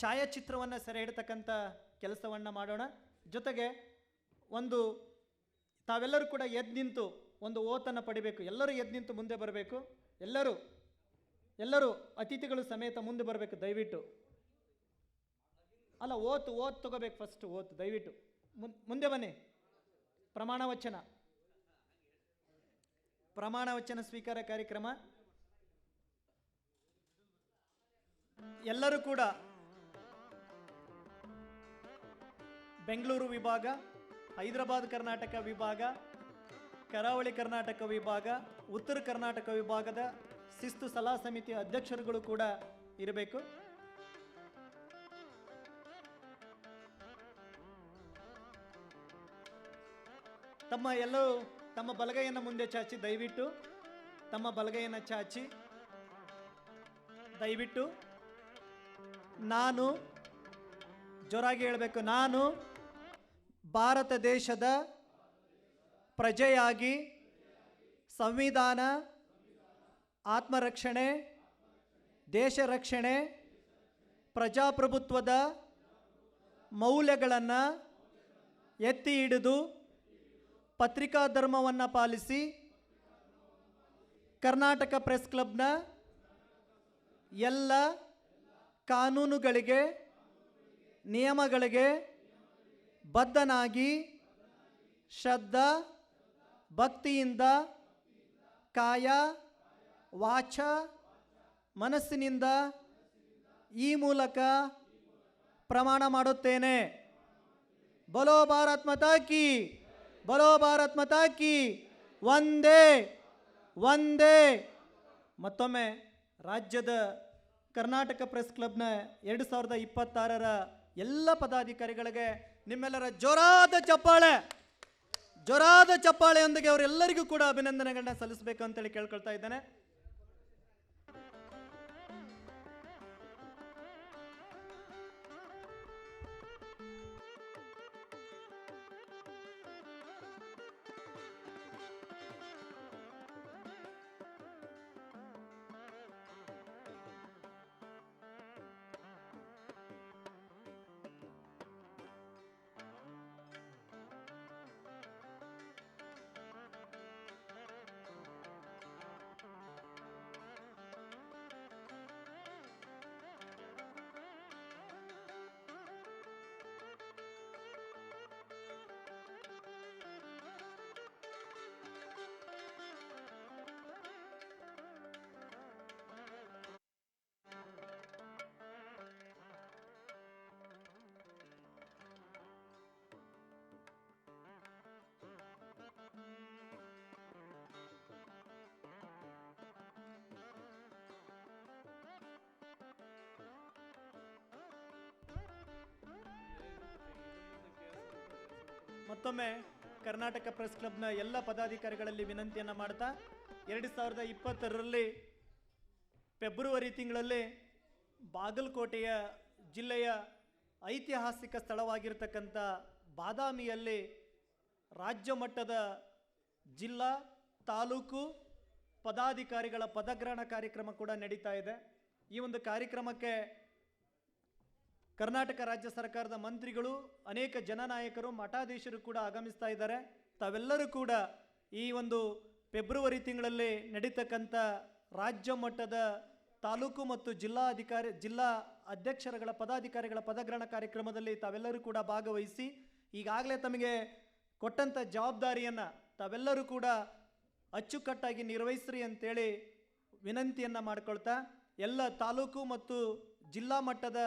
ಛಾಯಾಚಿತ್ರವನ್ನು ಸೆರೆ ಹಿಡ್ತಕ್ಕಂಥ ಕೆಲಸವನ್ನು ಮಾಡೋಣ. ಜೊತೆಗೆ ಒಂದು ತಾವೆಲ್ಲರೂ ಕೂಡ ಎದ್ದು ನಿಂತು ಒಂದು ಓತನ್ನು ಪಡಿಬೇಕು. ಎಲ್ಲರೂ ಎದ್ದು ನಿಂತು ಮುಂದೆ ಬರಬೇಕು. ಎಲ್ಲರೂ ಅತಿಥಿಗಳು ಸಮೇತ ಮುಂದೆ ಬರಬೇಕು ದಯವಿಟ್ಟು. ಅಲ್ಲ, ಓತ್ ತಗೋಬೇಕು ಫಸ್ಟ್. ದಯವಿಟ್ಟು ಮುಂದೆ ಬನ್ನಿ. ಪ್ರಮಾಣ ವಚನ ಸ್ವೀಕಾರ ಕಾರ್ಯಕ್ರಮ. ಎಲ್ಲರೂ ಕೂಡ ಬೆಂಗಳೂರು ವಿಭಾಗ, ಹೈದರಾಬಾದ್ ಕರ್ನಾಟಕ ವಿಭಾಗ, ಕರಾವಳಿ ಕರ್ನಾಟಕ ವಿಭಾಗ, ಉತ್ತರ ಕರ್ನಾಟಕ ವಿಭಾಗದ ಶಿಸ್ತು ಸಲಹಾ ಸಮಿತಿಯ ಅಧ್ಯಕ್ಷರುಗಳು ಕೂಡ ಇರಬೇಕು. ಎಲ್ಲರೂ ತಮ್ಮ ಬಲಗೈಯನ್ನು ಮುಂದೆ ಚಾಚಿ ದಯವಿಟ್ಟು ತಮ್ಮ ಬಲಗೈಯನ್ನು ಚಾಚಿ ದಯವಿಟ್ಟು ನಾನು ಜೋರಾಗಿ ಹೇಳಬೇಕು. ನಾನು ಭಾರತ ದೇಶದ ಪ್ರಜೆಯಾಗಿ ಸಂವಿಧಾನ, ಆತ್ಮರಕ್ಷಣೆ, ದೇಶ ರಕ್ಷಣೆ, ಪ್ರಜಾಪ್ರಭುತ್ವದ ಮೌಲ್ಯಗಳನ್ನು ಎತ್ತಿ ಹಿಡಿದು ಪತ್ರಿಕಾ ಧರ್ಮವನ್ನು ಪಾಲಿಸಿ ಕರ್ನಾಟಕ ಪ್ರೆಸ್ ಕ್ಲಬ್ನ ಎಲ್ಲ ಕಾನೂನುಗಳಿಗೆ, ನಿಯಮಗಳಿಗೆ ಬದ್ಧನಾಗಿ ಶ್ರದ್ಧಾ ಭಕ್ತಿಯಿಂದ ಕಾಯ ವಾಚ ಮನಸ್ಸಿನಿಂದ ಈ ಮೂಲಕ ಪ್ರಮಾಣ ಮಾಡುತ್ತೇನೆ. ಬೋಲೋ ಭಾರತ್ ಮಾತಾ ಕಿ, ಬೋಲೋ ಭಾರತ್ ಮಾತಾ ಕಿ, ವಂದೇ ವಂದೇ. ಮತ್ತೊಮ್ಮೆ ರಾಜ್ಯದ ಕರ್ನಾಟಕ ಪ್ರೆಸ್ ಕ್ಲಬ್ನ 2026ರ ಎಲ್ಲ ಪದಾಧಿಕಾರಿಗಳಿಗೆ ನಿಮ್ಮೆಲ್ಲರ ಜೋರಾದ ಚಪ್ಪಾಳೆಯೊಂದಿಗೆ ಅವರೆಲ್ಲರಿಗೂ ಕೂಡ ಅಭಿನಂದನೆಗಳನ್ನ ಸಲ್ಲಿಸಬೇಕು ಅಂತೇಳಿ ಕೇಳ್ಕೊಳ್ತಾ ಇದ್ದೇನೆ. ಮತ್ತೊಮ್ಮೆ ಕರ್ನಾಟಕ ಪ್ರೆಸ್ ಕ್ಲಬ್ನ ಎಲ್ಲ ಪದಾಧಿಕಾರಿಗಳಲ್ಲಿ ವಿನಂತಿಯನ್ನು ಮಾಡ್ತಾ 2020ರಲ್ಲಿ ಫೆಬ್ರವರಿ ತಿಂಗಳಲ್ಲಿ ಬಾಗಲಕೋಟೆಯ ಜಿಲ್ಲೆಯ ಐತಿಹಾಸಿಕ ಸ್ಥಳವಾಗಿರ್ತಕ್ಕಂಥ ಬಾದಾಮಿಯಲ್ಲಿ ರಾಜ್ಯ ಮಟ್ಟದ ಜಿಲ್ಲಾ ತಾಲೂಕು ಪದಾಧಿಕಾರಿಗಳ ಪದಗ್ರಹಣ ಕಾರ್ಯಕ್ರಮ ಕೂಡ ನಡೀತಾ ಇದೆ. ಈ ಒಂದು ಕಾರ್ಯಕ್ರಮಕ್ಕೆ ಕರ್ನಾಟಕ ರಾಜ್ಯ ಸರ್ಕಾರದ ಮಂತ್ರಿಗಳು, ಅನೇಕ ಜನನಾಯಕರು, ಮಠಾಧೀಶರು ಕೂಡ ಆಗಮಿಸ್ತಾ ಇದ್ದಾರೆ. ತಾವೆಲ್ಲರೂ ಕೂಡ ಈ ಒಂದು ಫೆಬ್ರವರಿ ತಿಂಗಳಲ್ಲಿ ನಡೀತಕ್ಕಂಥ ರಾಜ್ಯ ಮಟ್ಟದ ತಾಲೂಕು ಮತ್ತು ಜಿಲ್ಲಾ ಅಧ್ಯಕ್ಷರುಗಳ ಪದಾಧಿಕಾರಿಗಳ ಪದಗ್ರಹಣ ಕಾರ್ಯಕ್ರಮದಲ್ಲಿ ತಾವೆಲ್ಲರೂ ಕೂಡ ಭಾಗವಹಿಸಿ ಈಗಾಗಲೇ ತಮಗೆ ಕೊಟ್ಟಂಥ ಜವಾಬ್ದಾರಿಯನ್ನು ತಾವೆಲ್ಲರೂ ಕೂಡ ಅಚ್ಚುಕಟ್ಟಾಗಿ ನಿರ್ವಹಿಸ್ರಿ ಅಂತೇಳಿ ವಿನಂತಿಯನ್ನು ಮಾಡಿಕೊಳ್ತಾ ಎಲ್ಲ ತಾಲೂಕು ಮತ್ತು ಜಿಲ್ಲಾ ಮಟ್ಟದ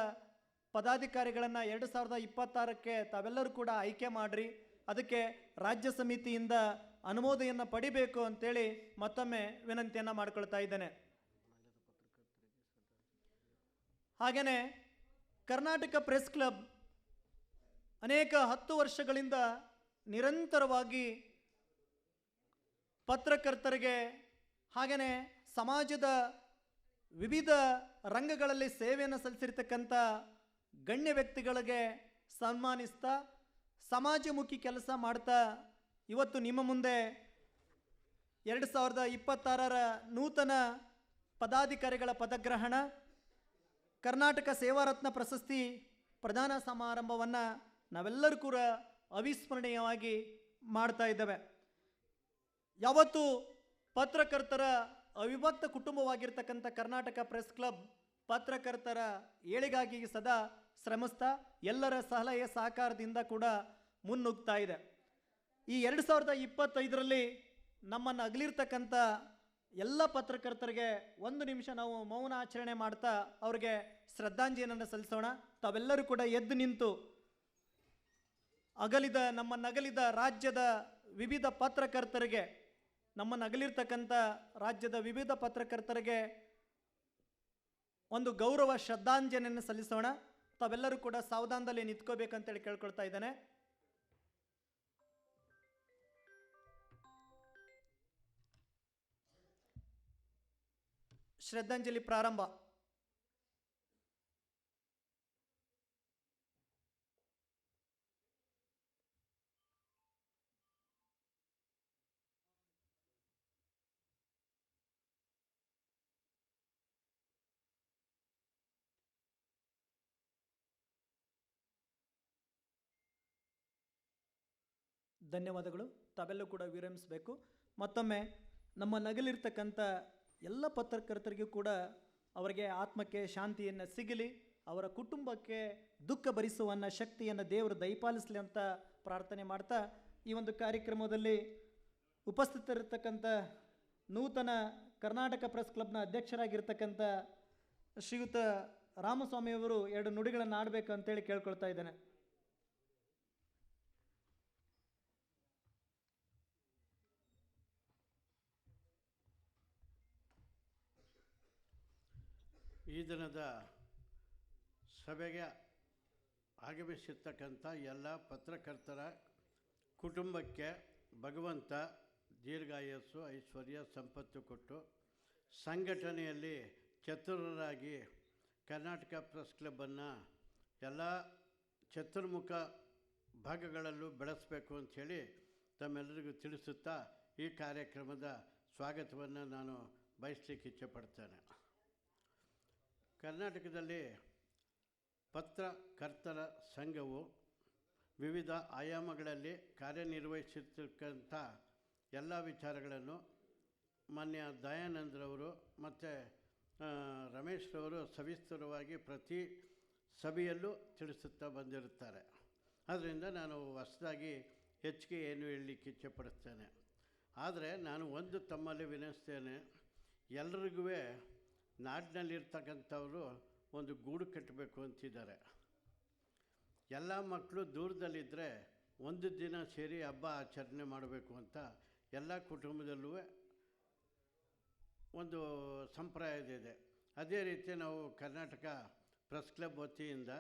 ಪದಾಧಿಕಾರಿಗಳನ್ನು 2026ಕ್ಕೆ ತಾವೆಲ್ಲರೂ ಕೂಡ ಆಯ್ಕೆ ಮಾಡಿರಿ. ಅದಕ್ಕೆ ರಾಜ್ಯ ಸಮಿತಿಯಿಂದ ಅನುಮೋದನೆಯನ್ನು ಪಡಿಬೇಕು ಅಂತೇಳಿ ಮತ್ತೊಮ್ಮೆ ವಿನಂತಿಯನ್ನು ಮಾಡಿಕೊಳ್ತಾ ಇದ್ದೇನೆ. ಹಾಗೆಯೇ ಕರ್ನಾಟಕ ಪ್ರೆಸ್ ಕ್ಲಬ್ ಅನೇಕ 10 ವರ್ಷಗಳಿಂದ ನಿರಂತರವಾಗಿ ಪತ್ರಕರ್ತರಿಗೆ ಹಾಗೆಯೇ ಸಮಾಜದ ವಿವಿಧ ರಂಗಗಳಲ್ಲಿ ಸೇವೆಯನ್ನು ಸಲ್ಲಿಸಿರ್ತಕ್ಕಂಥ ಗಣ್ಯ ವ್ಯಕ್ತಿಗಳಿಗೆ ಸನ್ಮಾನಿಸ್ತಾ ಸಮಾಜಮುಖಿ ಕೆಲಸ ಮಾಡ್ತಾ ಇವತ್ತು ನಿಮ್ಮ ಮುಂದೆ 2026ರ ನೂತನ ಪದಾಧಿಕಾರಿಗಳ ಪದಗ್ರಹಣ ಕರ್ನಾಟಕ ಸೇವಾರತ್ನ ಪ್ರಶಸ್ತಿ ಪ್ರದಾನ ಸಮಾರಂಭವನ್ನು ನಾವೆಲ್ಲರೂ ಕೂಡ ಅವಿಸ್ಮರಣೀಯವಾಗಿ ಮಾಡ್ತಾ ಇದ್ದೇವೆ. ಯಾವತ್ತು ಪತ್ರಕರ್ತರ ಅವಿಭಕ್ತ ಕುಟುಂಬವಾಗಿರ್ತಕ್ಕಂಥ ಕರ್ನಾಟಕ ಪ್ರೆಸ್ ಕ್ಲಬ್ ಪತ್ರಕರ್ತರ ಏಳಿಗಾಗಿ ಸದಾ ಶ್ರಮಿಸ್ತಾ ಎಲ್ಲರ ಸಲಹೆ ಸಹಕಾರದಿಂದ ಕೂಡ ಮುನ್ನುಗ್ತಾ ಇದೆ. ಈ 2025ರಲ್ಲಿ ನಮ್ಮನ್ನು ಅಗಲಿರ್ತಕ್ಕಂಥ ಎಲ್ಲ ಪತ್ರಕರ್ತರಿಗೆ 1 ನಿಮಿಷ ನಾವು ಮೌನ ಆಚರಣೆ ಮಾಡ್ತಾ ಅವ್ರಿಗೆ ಶ್ರದ್ಧಾಂಜಲಿಯನ್ನು ಸಲ್ಲಿಸೋಣ. ತಾವೆಲ್ಲರೂ ಕೂಡ ಎದ್ದು ನಿಂತು ನಮ್ಮನ್ನಗಲಿದ ರಾಜ್ಯದ ವಿವಿಧ ಪತ್ರಕರ್ತರಿಗೆ, ನಮ್ಮನ್ನಗಲಿರ್ತಕ್ಕಂಥ ರಾಜ್ಯದ ವಿವಿಧ ಪತ್ರಕರ್ತರಿಗೆ ಒಂದು ಗೌರವ ಶ್ರದ್ಧಾಂಜಲಿಯನ್ನು ಸಲ್ಲಿಸೋಣ. ತಾವೆಲ್ಲರೂ ಕೂಡ ಸಾವಧಾನದಲ್ಲಿ ನಿಂತ್ಕೋಬೇಕಂತೇಳಿ ಕೇಳ್ಕೊಳ್ತಾ ಇದ್ದೇನೆ. ಶ್ರದ್ಧಾಂಜಲಿ ಪ್ರಾರಂಭ. ಧನ್ಯವಾದಗಳು. ತಾವೆಲ್ಲೂ ಕೂಡ ವಿರಮಿಸಬೇಕು. ಮತ್ತೊಮ್ಮೆ ನಮ್ಮ ನಗಲಿರ್ತಕ್ಕಂಥ ಎಲ್ಲ ಪತ್ರಕರ್ತರಿಗೂ ಕೂಡ ಅವರಿಗೆ ಆತ್ಮಕ್ಕೆ ಶಾಂತಿಯನ್ನು ಸಿಗಲಿ, ಅವರ ಕುಟುಂಬಕ್ಕೆ ದುಃಖ ಭರಿಸುವನ್ನ ಶಕ್ತಿಯನ್ನು ದೇವರು ದಯಪಾಲಿಸಲಿ ಅಂತ ಪ್ರಾರ್ಥನೆ ಮಾಡ್ತಾ, ಈ ಒಂದು ಕಾರ್ಯಕ್ರಮದಲ್ಲಿ ಉಪಸ್ಥಿತರಿರ್ತಕ್ಕಂಥ ನೂತನ ಕರ್ನಾಟಕ ಪ್ರೆಸ್ ಕ್ಲಬ್ನ ಅಧ್ಯಕ್ಷರಾಗಿರ್ತಕ್ಕಂಥ ಶ್ರೀಯುತ ರಾಮಸ್ವಾಮಿಯವರು 2 ನುಡಿಗಳನ್ನು ಆಡಬೇಕು ಅಂತೇಳಿ ಕೇಳ್ಕೊಳ್ತಾ ಇದ್ದೇನೆ. ಈ ದಿನದ ಸಭೆಗೆ ಆಗಮಿಸಿರ್ತಕ್ಕಂಥ ಎಲ್ಲ ಪತ್ರಕರ್ತರ ಕುಟುಂಬಕ್ಕೆ ಭಗವಂತ ದೀರ್ಘಾಯಸ್ಸು, ಐಶ್ವರ್ಯ, ಸಂಪತ್ತು ಕೊಟ್ಟು ಸಂಘಟನೆಯಲ್ಲಿ ಚತುರರಾಗಿ ಕರ್ನಾಟಕ ಪ್ರೆಸ್ ಕ್ಲಬ್ಬನ್ನು ಎಲ್ಲ ಚತುರ್ಮುಖ ಭಾಗಗಳಲ್ಲೂ ಬೆಳೆಸಬೇಕು ಅಂಥೇಳಿ ತಮ್ಮೆಲ್ಲರಿಗೂ ತಿಳಿಸುತ್ತಾ ಈ ಕಾರ್ಯಕ್ರಮದ ಸ್ವಾಗತವನ್ನು ನಾನು ಬಯಸಲಿಕ್ಕೆ ಇಚ್ಛೆಪಡ್ತೇನೆ. ಕರ್ನಾಟಕದಲ್ಲಿ ಪತ್ರಕರ್ತರ ಸಂಘವು ವಿವಿಧ ಆಯಾಮಗಳಲ್ಲಿ ಕಾರ್ಯನಿರ್ವಹಿಸಿರ್ತಕ್ಕಂಥ ಎಲ್ಲ ವಿಚಾರಗಳನ್ನು ಮಾನ್ಯ ದಯಾನಂದ್ರವರು ಮತ್ತು ರಮೇಶ್ರವರು ಸವಿಸ್ತರವಾಗಿ ಪ್ರತಿ ಸಭೆಯಲ್ಲೂ ತಿಳಿಸುತ್ತಾ ಬಂದಿರುತ್ತಾರೆ. ಆದ್ದರಿಂದ ನಾನು ಹೊಸದಾಗಿ ಹೆಚ್ಚಿಗೆ ಏನು ಹೇಳಲಿಕ್ಕೆ ಇಚ್ಛೆಪಡಿಸ್ತೇನೆ. ಆದರೆ ನಾನು ಒಂದು ತಮ್ಮಲ್ಲಿ ವಿನಯಿಸ್ತೇನೆ, ಎಲ್ರಿಗೂ ನಾಡಿನಲ್ಲಿರ್ತಕ್ಕಂಥವರು ಒಂದು ಗೂಡು ಕಟ್ಟಬೇಕು ಅಂತಿದ್ದಾರೆ. ಎಲ್ಲ ಮಕ್ಕಳು ದೂರದಲ್ಲಿದ್ದರೆ ಒಂದು ದಿನ ಸೇರಿ ಹಬ್ಬ ಆಚರಣೆ ಮಾಡಬೇಕು ಅಂತ ಎಲ್ಲ ಕುಟುಂಬದಲ್ಲೂ ಒಂದು ಸಂಪ್ರದಾಯವಿದೆ. ಅದೇ ರೀತಿ ನಾವು ಕರ್ನಾಟಕ ಪ್ರೆಸ್ ಕ್ಲಬ್ ವತಿಯಿಂದ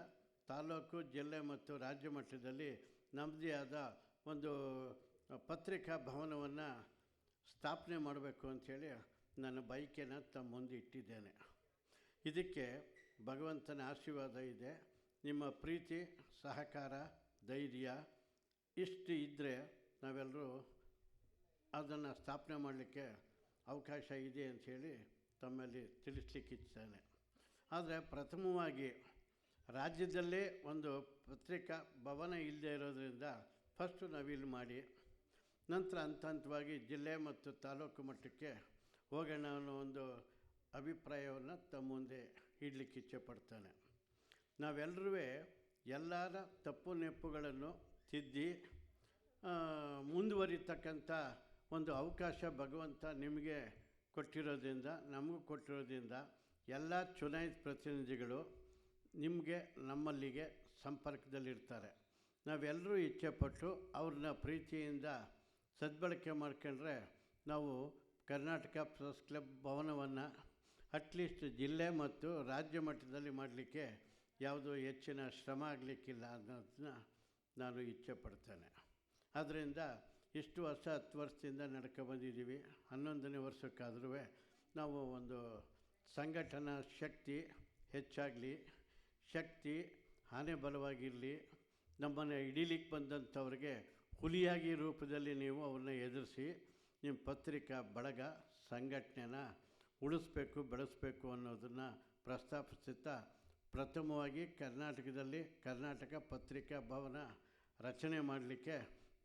ತಾಲೂಕು, ಜಿಲ್ಲೆ ಮತ್ತು ರಾಜ್ಯ ಮಟ್ಟದಲ್ಲಿ ನಮ್ಮದೇ ಆದ ಒಂದು ಪತ್ರಿಕಾ ಭವನವನ್ನು ಸ್ಥಾಪನೆ ಮಾಡಬೇಕು ಅಂಥೇಳಿ ನನ್ನ ಬಯಕೆಯನ್ನು ತಮ್ಮ ಮುಂದೆ ಇಟ್ಟಿದ್ದೇನೆ. ಇದಕ್ಕೆ ಭಗವಂತನ ಆಶೀರ್ವಾದ ಇದೆ. ನಿಮ್ಮ ಪ್ರೀತಿ, ಸಹಕಾರ, ಧೈರ್ಯ ಇಷ್ಟು ಇದ್ದರೆ ನಾವೆಲ್ಲರೂ ಅದನ್ನು ಸ್ಥಾಪನೆ ಮಾಡಲಿಕ್ಕೆ ಅವಕಾಶ ಇದೆ ಅಂಥೇಳಿ ತಮ್ಮಲ್ಲಿ ತಿಳಿಸ್ಲಿಕ್ಕೆ ಇಚ್ಛೇನೆ. ಆದರೆ ಪ್ರಥಮವಾಗಿ ರಾಜ್ಯದಲ್ಲೇ ಒಂದು ಪತ್ರಿಕಾ ಭವನ ಇಲ್ಲದೆ ಇರೋದರಿಂದ ಫಸ್ಟು ನಾವಿಲ್ಲಿ ಮಾಡಿ, ನಂತರ ಹಂತ ಹಂತವಾಗಿ ಜಿಲ್ಲೆ ಮತ್ತು ತಾಲೂಕು ಮಟ್ಟಕ್ಕೆ ಹೋಗೋಣ ಅನ್ನೋ ಒಂದು ಅಭಿಪ್ರಾಯವನ್ನು ತಮ್ಮ ಮುಂದೆ ಇಡಲಿಕ್ಕೆ ಇಚ್ಛೆಪಡ್ತಾನೆ. ನಾವೆಲ್ಲರೂ ಎಲ್ಲರ ತಪ್ಪು ನೆಪ್ಪುಗಳನ್ನು ತಿದ್ದಿ ಮುಂದುವರಿತಕ್ಕಂಥ ಒಂದು ಅವಕಾಶ ಭಗವಂತ ನಿಮಗೆ ಕೊಟ್ಟಿರೋದ್ರಿಂದ, ನಮಗೂ ಕೊಟ್ಟಿರೋದ್ರಿಂದ ಎಲ್ಲ ಚುನಾಯಿತ ಪ್ರತಿನಿಧಿಗಳು ನಿಮಗೆ ನಮ್ಮಲ್ಲಿಗೆ ಸಂಪರ್ಕದಲ್ಲಿರ್ತಾರೆ. ನಾವೆಲ್ಲರೂ ಇಚ್ಛೆಪಟ್ಟು ಅವ್ರನ್ನ ಪ್ರೀತಿಯಿಂದ ಸದ್ಬಳಕೆ ಮಾಡ್ಕೊಂಡ್ರೆ ನಾವು ಕರ್ನಾಟಕ ಪ್ರೆಸ್ ಕ್ಲಬ್ ಭವನವನ್ನು ಅಟ್ಲೀಸ್ಟ್ ಜಿಲ್ಲೆ ಮತ್ತು ರಾಜ್ಯ ಮಟ್ಟದಲ್ಲಿ ಮಾಡಲಿಕ್ಕೆ ಯಾವುದೋ ಹೆಚ್ಚಿನ ಶ್ರಮ ಆಗಲಿಕ್ಕಿಲ್ಲ ಅನ್ನೋದನ್ನ ನಾನು ಇಚ್ಛೆಪಡ್ತೇನೆ. ಆದ್ದರಿಂದ ಇಷ್ಟು ವರ್ಷ 10 ವರ್ಷದಿಂದ ನಡ್ಕೊಬಂದಿದ್ದೀವಿ. 11ನೇ ವರ್ಷಕ್ಕಾದರೂ ನಾವು ಒಂದು ಸಂಘಟನಾ ಶಕ್ತಿ ಹೆಚ್ಚಾಗಲಿ, ಶಕ್ತಿ ಆನೆ ಬಲವಾಗಿರಲಿ, ನಮ್ಮನ್ನು ಹಿಡೀಲಿಕ್ಕೆ ಬಂದಂಥವ್ರಿಗೆ ಹುಲಿಯಾಗಿ ರೂಪದಲ್ಲಿ ನೀವು ಅವ್ರನ್ನ ಎದುರಿಸಿ ನಿಮ್ಮ ಪತ್ರಿಕಾ ಬಳಗ ಸಂಘಟನೆನ ಉಳಿಸ್ಬೇಕು, ಬೆಳೆಸಬೇಕು ಅನ್ನೋದನ್ನು ಪ್ರಸ್ತಾಪಿಸುತ್ತಾ ಪ್ರಥಮವಾಗಿ ಕರ್ನಾಟಕದಲ್ಲಿ ಕರ್ನಾಟಕ ಪತ್ರಿಕಾ ಭವನ ರಚನೆ ಮಾಡಲಿಕ್ಕೆ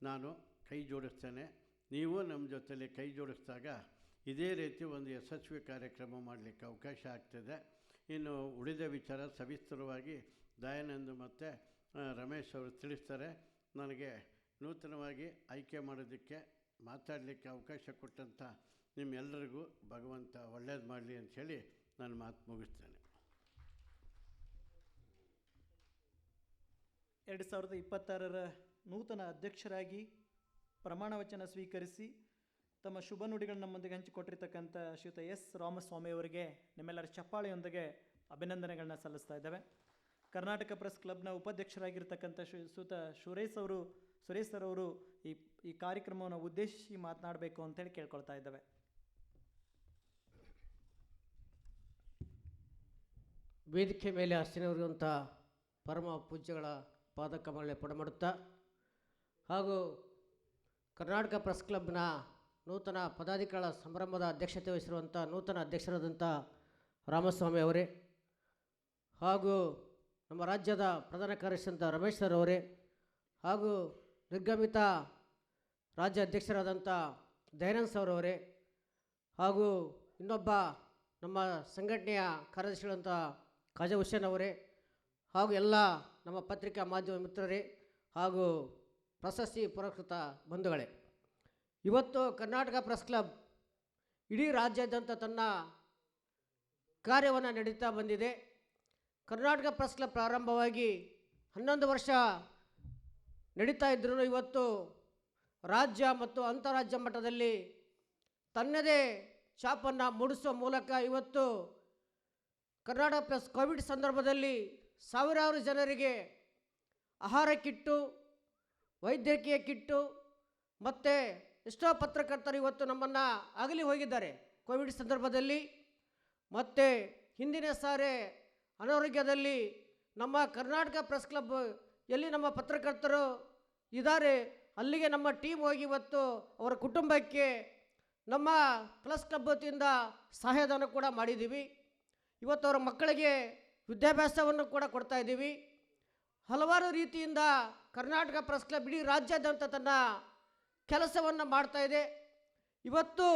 ನಾನು ಕೈ ಜೋಡಿಸ್ತೇನೆ. ನೀವು ನಮ್ಮ ಜೊತೆಲಿ ಕೈ ಜೋಡಿಸಿದಾಗ ಇದೇ ರೀತಿ ಒಂದು ಯಶಸ್ವಿ ಕಾರ್ಯಕ್ರಮ ಮಾಡಲಿಕ್ಕೆ ಅವಕಾಶ ಆಗ್ತದೆ. ಇನ್ನು ಉಳಿದ ವಿಚಾರ ಸವಿಸ್ತರವಾಗಿ ದಯಾನಂದ್ ಮತ್ತು ರಮೇಶ್ ಅವರು ತಿಳಿಸ್ತಾರೆ. ನನಗೆ ನೂತನವಾಗಿ ಆಯ್ಕೆ ಮಾಡೋದಕ್ಕೆ ಮಾತಾಡಲಿಕ್ಕೆ ಅವಕಾಶ ಕೊಟ್ಟಂಥ ನಿಮ್ಮೆಲ್ಲರಿಗೂ ಭಗವಂತ ಒಳ್ಳೇದು ಮಾಡಲಿ ಅಂಥೇಳಿ ನಾನು ಮಾತು ಮುಗಿಸ್ತೇನೆ. 2026 ನೂತನ ಅಧ್ಯಕ್ಷರಾಗಿ ಪ್ರಮಾಣ ವಚನ ಸ್ವೀಕರಿಸಿ ತಮ್ಮ ಶುಭ ನುಡಿಗಳನ್ನು ನಮ್ಮೊಂದಿಗೆ ಹಂಚಿಕೊಟ್ಟಿರ್ತಕ್ಕಂಥ ಶ್ರೀಯುತ ಎಸ್ ರಾಮಸ್ವಾಮಿ ಅವರಿಗೆ ನಿಮ್ಮೆಲ್ಲರ ಚಪ್ಪಾಳೆಯೊಂದಿಗೆ ಅಭಿನಂದನೆಗಳನ್ನ ಸಲ್ಲಿಸ್ತಾ ಇದ್ದೇವೆ. ಕರ್ನಾಟಕ ಪ್ರೆಸ್ ಕ್ಲಬ್ನ ಉಪಾಧ್ಯಕ್ಷರಾಗಿರ್ತಕ್ಕಂಥ ಶ್ರೀಯುತ ಸುರೇಶ್ ಸರ್ ಅವರು ಈ ಕಾರ್ಯಕ್ರಮವನ್ನು ಉದ್ದೇಶಿಸಿ ಮಾತನಾಡಬೇಕು ಅಂತೇಳಿ ಕೇಳ್ಕೊಳ್ತಾ ಇದ್ದೇವೆ. ವೇದಿಕೆ ಮೇಲೆ ಆಸೀನವಿರುವಂಥ ಪರಮ ಪೂಜ್ಯಗಳ ಪಾದಕಮಲನೆ ಪಡಮಾಡುತ್ತಾ ಹಾಗೂ ಕರ್ನಾಟಕ ಪ್ರೆಸ್ ಕ್ಲಬ್ನ ನೂತನ ಪದಾಧಿಕಾರಿಗಳ ಸಂಭ್ರಮದ ಅಧ್ಯಕ್ಷತೆ ವಹಿಸಿರುವಂಥ ನೂತನ ಅಧ್ಯಕ್ಷರಾದಂಥ ರಾಮಸ್ವಾಮಿ ಅವರೇ, ಹಾಗೂ ನಮ್ಮ ರಾಜ್ಯದ ಪ್ರಧಾನ ಕಾರ್ಯದರ್ಶಿಯಂಥ ರಮೇಶ್ ಸರ್ ಅವರೇ, ಹಾಗೂ ನಿರ್ಗಮಿತ ರಾಜ್ಯ ಅಧ್ಯಕ್ಷರಾದಂಥ ದಯಾನಂದ್ ಸರ್ ಅವರೇ, ಹಾಗೂ ಇನ್ನೊಬ್ಬ ನಮ್ಮ ಸಂಘಟನೆಯ ಕಾರ್ಯದರ್ಶಿಗಳಂಥ ಖಾಜಾ ಹುಸೇನ್ ಅವರೇ, ಹಾಗೂ ಎಲ್ಲ ನಮ್ಮ ಪತ್ರಿಕಾ ಮಾಧ್ಯಮ ಮಿತ್ರರೇ ಹಾಗೂ ಪ್ರಶಸ್ತಿ ಪುರಸ್ಕೃತ ಬಂಧುಗಳೇ, ಇವತ್ತು ಕರ್ನಾಟಕ ಪ್ರೆಸ್ ಕ್ಲಬ್ ಇಡೀ ರಾಜ್ಯಾದ್ಯಂತ ತನ್ನ ಕಾರ್ಯವನ್ನು ನಡೀತಾ ಬಂದಿದೆ. ಕರ್ನಾಟಕ ಪ್ರೆಸ್ ಕ್ಲಬ್ ಪ್ರಾರಂಭವಾಗಿ 11 ವರ್ಷ ನಡೀತಾ ಇದ್ರೂ ಇವತ್ತು ರಾಜ್ಯ ಮತ್ತು ಅಂತಾರಾಜ್ಯ ಮಟ್ಟದಲ್ಲಿ ತನ್ನದೇ ಛಾಪನ್ನು ಮೂಡಿಸುವ ಮೂಲಕ ಇವತ್ತು ಕರ್ನಾಟಕ ಪ್ರೆಸ್ ಕೋವಿಡ್ ಸಂದರ್ಭದಲ್ಲಿ ಸಾವಿರಾರು ಜನರಿಗೆ ಆಹಾರ ಕಿಟ್ಟು, ವೈದ್ಯಕೀಯ ಕಿಟ್ಟು ಮತ್ತು ಎಷ್ಟೋ ಪತ್ರಕರ್ತರು ಇವತ್ತು ನಮ್ಮನ್ನು ಅಗಲಿ ಹೋಗಿದ್ದಾರೆ ಕೋವಿಡ್ ಸಂದರ್ಭದಲ್ಲಿ. ಮತ್ತು ಹಿಂದಿನ ಸಾರಿ ಅನಾರೋಗ್ಯದಲ್ಲಿ ನಮ್ಮ ಕರ್ನಾಟಕ ಪ್ರೆಸ್ ಕ್ಲಬ್ ಎಲ್ಲಿ ನಮ್ಮ ಪತ್ರಕರ್ತರು ಇದ್ದಾರೆ ಅಲ್ಲಿಗೆ ನಮ್ಮ ಟೀಮ್ ಹೋಗಿ ಇವತ್ತು ಅವರ ಕುಟುಂಬಕ್ಕೆ ನಮ್ಮ ಪ್ರೆಸ್ ಕ್ಲಬ್ ವತಿಯಿಂದ ಸಹಾಯಧನ ಕೂಡ ಮಾಡಿದ್ದೀವಿ. ಇವತ್ತು ಅವರ ಮಕ್ಕಳಿಗೆ ವಿದ್ಯಾಭ್ಯಾಸವನ್ನು ಕೂಡ ಕೊಡ್ತಾ ಇದ್ದೀವಿ. ಹಲವಾರು ರೀತಿಯಿಂದ ಕರ್ನಾಟಕ ಪ್ರೆಸ್ ಕ್ಲಬ್ ಇಡೀ ರಾಜ್ಯಾದ್ಯಂತ ತನ್ನ ಕೆಲಸವನ್ನು ಮಾಡ್ತಾ ಇದೆ. ಇವತ್ತು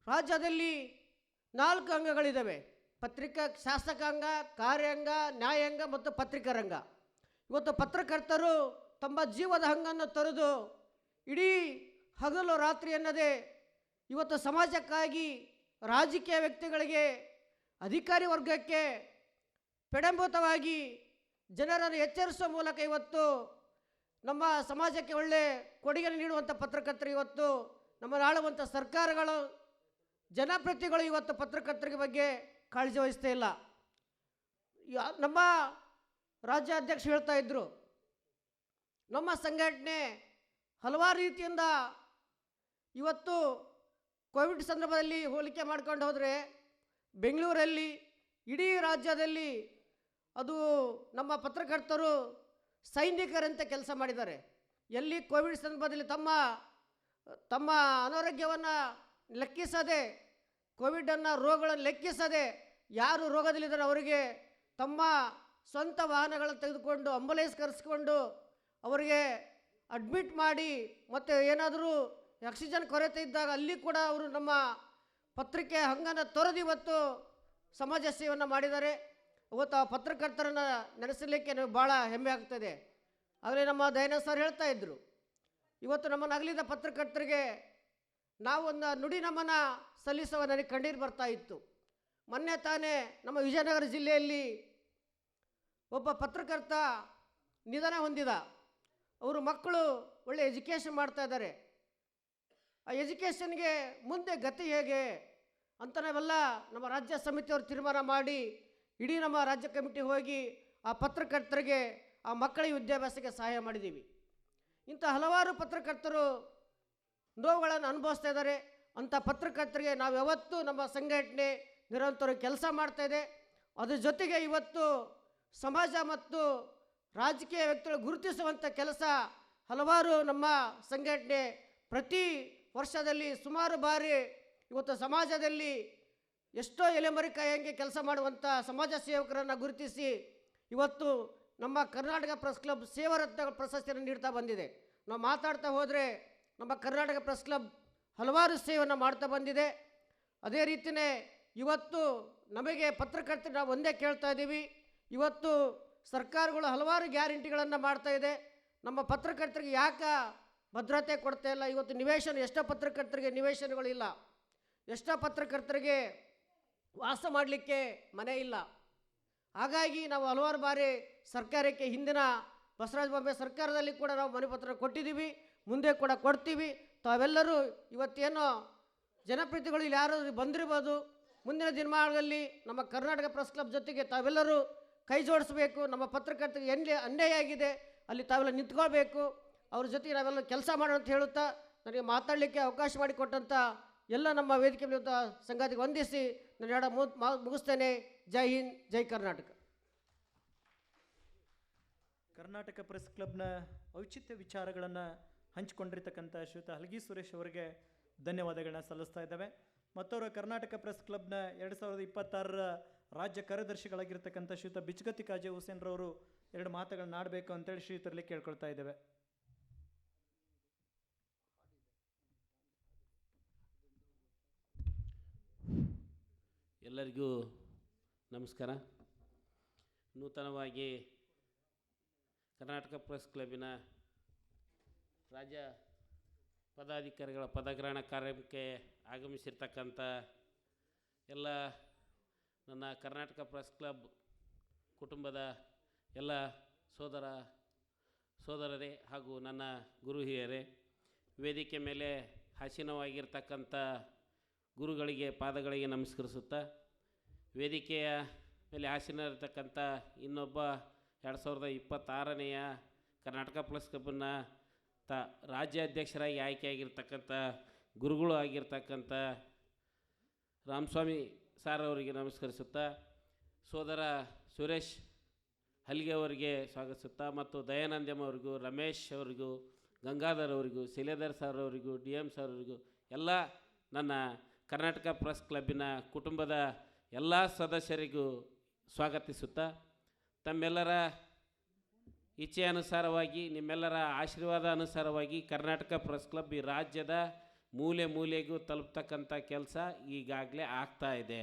ರಾಜ್ಯದಲ್ಲಿ 4 ಅಂಗಗಳಿದ್ದಾವೆ: ಪತ್ರಿಕಾ ಶಾಸಕಾಂಗ, ಕಾರ್ಯಾಂಗ, ನ್ಯಾಯಾಂಗ ಮತ್ತು ಪತ್ರಿಕಾ ರಂಗ. ಇವತ್ತು ಪತ್ರಕರ್ತರು ತಮ್ಮ ಜೀವದ ಹಂಗನ್ನು ತೊರೆದು ಇಡೀ ಹಗಲು ರಾತ್ರಿ ಎನ್ನದೇ ಇವತ್ತು ಸಮಾಜಕ್ಕಾಗಿ, ರಾಜಕೀಯ ವ್ಯಕ್ತಿಗಳಿಗೆ, ಅಧಿಕಾರಿ ವರ್ಗಕ್ಕೆ ಪೆಡಂಭೂತವಾಗಿ ಜನರನ್ನು ಎಚ್ಚರಿಸುವ ಮೂಲಕ ಇವತ್ತು ನಮ್ಮ ಸಮಾಜಕ್ಕೆ ಒಳ್ಳೆ ಕೊಡುಗೆ ನೀಡುವಂಥ ಪತ್ರಕರ್ತರು ಇವತ್ತು ನಮ್ಮ ಆಳುವಂಥ ಸರ್ಕಾರಗಳು, ಜನಪ್ರತಿನಿಧಿಗಳು ಇವತ್ತು ಪತ್ರಕರ್ತರಿಗೆ ಬಗ್ಗೆ ಕಾಳಜಿ ವಹಿಸ್ತಾ ಇಲ್ಲ. ನಮ್ಮ ರಾಜ್ಯಾಧ್ಯಕ್ಷ ಹೇಳ್ತಾ ಇದ್ದರು, ನಮ್ಮ ಸಂಘಟನೆ ಹಲವಾರು ರೀತಿಯಿಂದ ಇವತ್ತು ಕೋವಿಡ್ ಸಂದರ್ಭದಲ್ಲಿ ಹೋಲಿಕೆ ಮಾಡ್ಕೊಂಡು ಹೋದರೆ ಬೆಂಗಳೂರಲ್ಲಿ ಇಡೀ ರಾಜ್ಯದಲ್ಲಿ ಅದು ನಮ್ಮ ಪತ್ರಕರ್ತರು ಸೈನಿಕರಂತೆ ಕೆಲಸ ಮಾಡಿದ್ದಾರೆ. ಎಲ್ಲಿ ಕೋವಿಡ್ ಸಂದರ್ಭದಲ್ಲಿ ತಮ್ಮ ಅನಾರೋಗ್ಯವನ್ನು ಲೆಕ್ಕಿಸದೆ, ಕೋವಿಡನ್ನು ರೋಗಗಳನ್ನು ಲೆಕ್ಕಿಸದೆ ಯಾರು ರೋಗದಲ್ಲಿದ್ದಾರೆ ಅವರಿಗೆ ತಮ್ಮ ಸ್ವಂತ ವಾಹನಗಳನ್ನು ತೆಗೆದುಕೊಂಡು ಆಂಬುಲೆನ್ಸ್ ಕರೆಸ್ಕೊಂಡು ಅವರಿಗೆ ಅಡ್ಮಿಟ್ ಮಾಡಿ, ಮತ್ತು ಏನಾದರೂ ಆಕ್ಸಿಜನ್ ಕೊರತೆ ಇದ್ದಾಗ ಅಲ್ಲಿ ಕೂಡ ಅವರು ನಮ್ಮ ಪತ್ರಿಕೆ ಹಂಗನ್ನು ತೊರೆದು ಇವತ್ತು ಸಮಾಜ ಸೇವೆಯನ್ನು ಮಾಡಿದ್ದಾರೆ. ಇವತ್ತು ಆ ಪತ್ರಕರ್ತರನ್ನು ನೆನೆಸಲಿಕ್ಕೆ ನಮಗೆ ಭಾಳ ಹೆಮ್ಮೆ ಆಗ್ತದೆ. ಆಗಲೇ ನಮ್ಮ ದಯಾನಂದ್ ಸರ್ ಹೇಳ್ತಾ ಇದ್ದರು, ಇವತ್ತು ನಮ್ಮನ್ನು ಅಗಲಿದ ಪತ್ರಕರ್ತರಿಗೆ ನಾವೊಂದು ನುಡಿ ನಮನ ಸಲ್ಲಿಸುವ ನನಗೆ ಕಣ್ಣೀರು ಬರ್ತಾ ಇತ್ತು. ಮೊನ್ನೆ ತಾನೇ ನಮ್ಮ ವಿಜಯನಗರ ಜಿಲ್ಲೆಯಲ್ಲಿ ಒಬ್ಬ ಪತ್ರಕರ್ತ ನಿಧನ ಹೊಂದಿದ. ಅವರು ಮಕ್ಕಳು ಒಳ್ಳೆ ಎಜುಕೇಷನ್ ಮಾಡ್ತಾ ಇದ್ದಾರೆ. ಆ ಎಜುಕೇಷನ್ಗೆ ಮುಂದೆ ಗತಿ ಹೇಗೆ ಅಂತ ನಾವೆಲ್ಲ ನಮ್ಮ ರಾಜ್ಯ ಸಮಿತಿಯವರು ತೀರ್ಮಾನ ಮಾಡಿ ಇಡೀ ನಮ್ಮ ರಾಜ್ಯ ಕಮಿಟಿ ಹೋಗಿ ಆ ಪತ್ರಕರ್ತರಿಗೆ, ಆ ಮಕ್ಕಳಿಗೆ ವಿದ್ಯಾಭ್ಯಾಸಕ್ಕೆ ಸಹಾಯ ಮಾಡಿದ್ದೀವಿ. ಇಂಥ ಹಲವಾರು ಪತ್ರಕರ್ತರು ನೋವುಗಳನ್ನು ಅನುಭವಿಸ್ತಾ ಇದ್ದಾರೆ. ಅಂಥ ಪತ್ರಕರ್ತರಿಗೆ ನಾವು ಯಾವತ್ತೂ ನಮ್ಮ ಸಂಘಟನೆ ನಿರಂತರ ಕೆಲಸ ಮಾಡ್ತಾಯಿದೆ. ಅದ್ರ ಜೊತೆಗೆ ಇವತ್ತು ಸಮಾಜ ಮತ್ತು ರಾಜಕೀಯ ವ್ಯಕ್ತಿಗಳು ಗುರುತಿಸುವಂಥ ಕೆಲಸ ಹಲವಾರು ನಮ್ಮ ಸಂಘಟನೆ ಪ್ರತಿ ವರ್ಷದಲ್ಲಿ ಸುಮಾರು ಬಾರಿ ಇವತ್ತು ಸಮಾಜದಲ್ಲಿ ಎಷ್ಟೋ ಎಲೆಮರೆ ಕಾಯಂಗೆ ಕೆಲಸ ಮಾಡುವಂಥ ಸಮಾಜ ಸೇವಕರನ್ನು ಗುರುತಿಸಿ ಇವತ್ತು ನಮ್ಮ ಕರ್ನಾಟಕ ಪ್ರೆಸ್ ಕ್ಲಬ್ ಸೇವಾರತ್ನ ಪ್ರಶಸ್ತಿಯನ್ನು ನೀಡ್ತಾ ಬಂದಿದೆ. ನಾವು ಮಾತಾಡ್ತಾ ಹೋದರೆ ನಮ್ಮ ಕರ್ನಾಟಕ ಪ್ರೆಸ್ ಕ್ಲಬ್ ಹಲವಾರು ಸೇವೆಯನ್ನು ಮಾಡ್ತಾ ಬಂದಿದೆ. ಅದೇ ರೀತಿಯೇ ಇವತ್ತು ನಮಗೆ ಪತ್ರಕರ್ತರು ನಾವು ಒಂದೇ ಕೇಳ್ತಾ ಇದ್ದೀವಿ, ಇವತ್ತು ಸರ್ಕಾರಗಳು ಹಲವಾರು ಗ್ಯಾರಂಟಿಗಳನ್ನು ಮಾಡ್ತಾ ಇದೆ, ನಮ್ಮ ಪತ್ರಕರ್ತರಿಗೆ ಯಾಕೆ ಭದ್ರತೆ ಕೊಡ್ತಾ ಇಲ್ಲ? ಇವತ್ತು ನಿವೇಶನ ಎಷ್ಟೋ ಪತ್ರಕರ್ತರಿಗೆ ನಿವೇಶನಗಳಿಲ್ಲ, ಎಷ್ಟೋ ಪತ್ರಕರ್ತರಿಗೆ ವಾಸ ಮಾಡಲಿಕ್ಕೆ ಮನೆ ಇಲ್ಲ. ಹಾಗಾಗಿ ನಾವು ಹಲವಾರು ಬಾರಿ ಸರ್ಕಾರಕ್ಕೆ ಹಿಂದಿನ ಬಸವರಾಜ ಬೊಮ್ಮಾಯಿ ಸರ್ಕಾರದಲ್ಲಿ ಕೂಡ ನಾವು ಮನೆ ಪತ್ರ ಕೊಟ್ಟಿದ್ದೀವಿ, ಮುಂದೆ ಕೂಡ ಕೊಡ್ತೀವಿ. ತಾವೆಲ್ಲರೂ ಇವತ್ತೇನೋ ಜನಪ್ರತಿನಿಧಿಗಳು ಇಲ್ಲಿ ಯಾರು ಬಂದಿರ್ಬೋದು, ಮುಂದಿನ ದಿನಮಾನಗಳಲ್ಲಿ ನಮ್ಮ ಕರ್ನಾಟಕ ಪ್ರೆಸ್ ಕ್ಲಬ್ ಜೊತೆಗೆ ತಾವೆಲ್ಲರೂ ಕೈ ಜೋಡಿಸಬೇಕು. ನಮ್ಮ ಪತ್ರಕರ್ತರಿಗೆ ಎಲ್ಲಿ ಅನ್ಯಾಯ ಆಗಿದೆ ಅಲ್ಲಿ ತಾವೆಲ್ಲ ನಿಂತ್ಕೊಳ್ಬೇಕು, ಅವ್ರ ಜೊತೆಗೆ ನಾವೆಲ್ಲ ಕೆಲಸ ಮಾಡೋಣ ಅಂತ ಹೇಳುತ್ತಾ ನನಗೆ ಮಾತಾಡಲಿಕ್ಕೆ ಅವಕಾಶ ಮಾಡಿಕೊಟ್ಟಂಥ ಎಲ್ಲ ನಮ್ಮ ವೇದಿಕೆ ಮೇಲೆ ಸಂಗಾತಿಗೆ ವಂದಿಸಿ ನಾನು ಎರಡು ಮುಗಿಸ್ತೇನೆ. ಜೈ ಹಿಂದ್, ಜೈ ಕರ್ನಾಟಕ. ಕರ್ನಾಟಕ ಪ್ರೆಸ್ ಕ್ಲಬ್ನ ಔಚಿತ್ಯ ವಿಚಾರಗಳನ್ನು ಹಂಚಿಕೊಂಡಿರ್ತಕ್ಕಂಥ ಶ್ರೀಯುತ ಹಲಗಿ ಸುರೇಶ್ ಅವರಿಗೆ ಧನ್ಯವಾದಗಳನ್ನ ಸಲ್ಲಿಸ್ತಾ ಇದ್ದಾವೆ. ಮತ್ತವರು ಕರ್ನಾಟಕ ಪ್ರೆಸ್ ಕ್ಲಬ್ನ 2026ರ ರಾಜ್ಯ ಕಾರ್ಯದರ್ಶಿಗಳಾಗಿರ್ತಕ್ಕಂಥ ಶ್ರೀಯುತ ಬಿಚ್ಗತಿ ಕಾಜೆ ಹುಸೇನ್ರವರು ಎರಡು ಮಾತುಗಳನ್ನ ಆಡಬೇಕು ಅಂತೇಳಿ ಶ್ರೀಯುತರಲ್ಲಿ ಕೇಳ್ಕೊಳ್ತಾ ಇದ್ದೇವೆ. ಎಲ್ಲರಿಗೂ ನಮಸ್ಕಾರ. ನೂತನವಾಗಿ ಕರ್ನಾಟಕ ಪ್ರೆಸ್ ಕ್ಲಬ್ಬಿನ ರಾಜ್ಯ ಪದಾಧಿಕಾರಿಗಳ ಪದಗ್ರಹಣ ಕಾರ್ಯಕ್ರಮಕ್ಕೆ ಆಗಮಿಸಿರ್ತಕ್ಕಂಥ ಎಲ್ಲ ನನ್ನ ಕರ್ನಾಟಕ ಪ್ರೆಸ್ ಕ್ಲಬ್ ಕುಟುಂಬದ ಎಲ್ಲ ಸೋದರರೇ ಹಾಗೂ ನನ್ನ ಗುರು ಹಿರಿಯರೇ, ವೇದಿಕೆ ಮೇಲೆ ಆಸೀನವಾಗಿರ್ತಕ್ಕಂಥ ಗುರುಗಳಿಗೆ ಪಾದಗಳಿಗೆ ನಮಸ್ಕರಿಸುತ್ತಾ, ವೇದಿಕೆಯ ಮೇಲೆ ಆಸೀನ ಇರತಕ್ಕಂಥ ಇನ್ನೊಬ್ಬ 2026ನೆಯ ಕರ್ನಾಟಕ ಪ್ರೆಸ್ ಕ್ಲಬ್ನ ರಾಜ್ಯ ಅಧ್ಯಕ್ಷರಾಗಿ ಆಯ್ಕೆಯಾಗಿರ್ತಕ್ಕಂಥ ಗುರುಗಳು ಆಗಿರ್ತಕ್ಕಂಥ ರಾಮಸ್ವಾಮಿ ಸಾರ್ ಅವರಿಗೆ ನಮಸ್ಕರಿಸುತ್ತಾ, ಸೋದರ ಸುರೇಶ್ ಹಲ್ಗೆ ಅವರಿಗೆ ಸ್ವಾಗತಿಸುತ್ತಾ, ಮತ್ತು ದಯಾನಂದಮ್ ಅವರಿಗೂ, ರಮೇಶ್ ಅವರಿಗೂ, ಗಂಗಾಧರ್ ಅವರಿಗೂ, ಶೈಲೇಧರ್ ಸರ್ ಅವರಿಗೂ, DM ಸರ್ ಅವರಿಗೂ, ಎಲ್ಲ ನನ್ನ ಕರ್ನಾಟಕ ಪ್ರೆಸ್ ಕ್ಲಬ್ಬಿನ ಕುಟುಂಬದ ಎಲ್ಲ ಸದಸ್ಯರಿಗೂ ಸ್ವಾಗತಿಸುತ್ತಾ, ತಮ್ಮೆಲ್ಲರ ಇಚ್ಛೆ ಅನುಸಾರವಾಗಿ, ನಿಮ್ಮೆಲ್ಲರ ಆಶೀರ್ವಾದ ಅನುಸಾರವಾಗಿ ಕರ್ನಾಟಕ ಪ್ರೆಸ್ ಕ್ಲಬ್ ಈ ರಾಜ್ಯದ ಮೂಲೆ ಮೂಲೆಗೂ ತಲುಪ್ತಕ್ಕಂಥ ಕೆಲಸ ಈಗಾಗಲೇ ಆಗ್ತಾ ಇದೆ.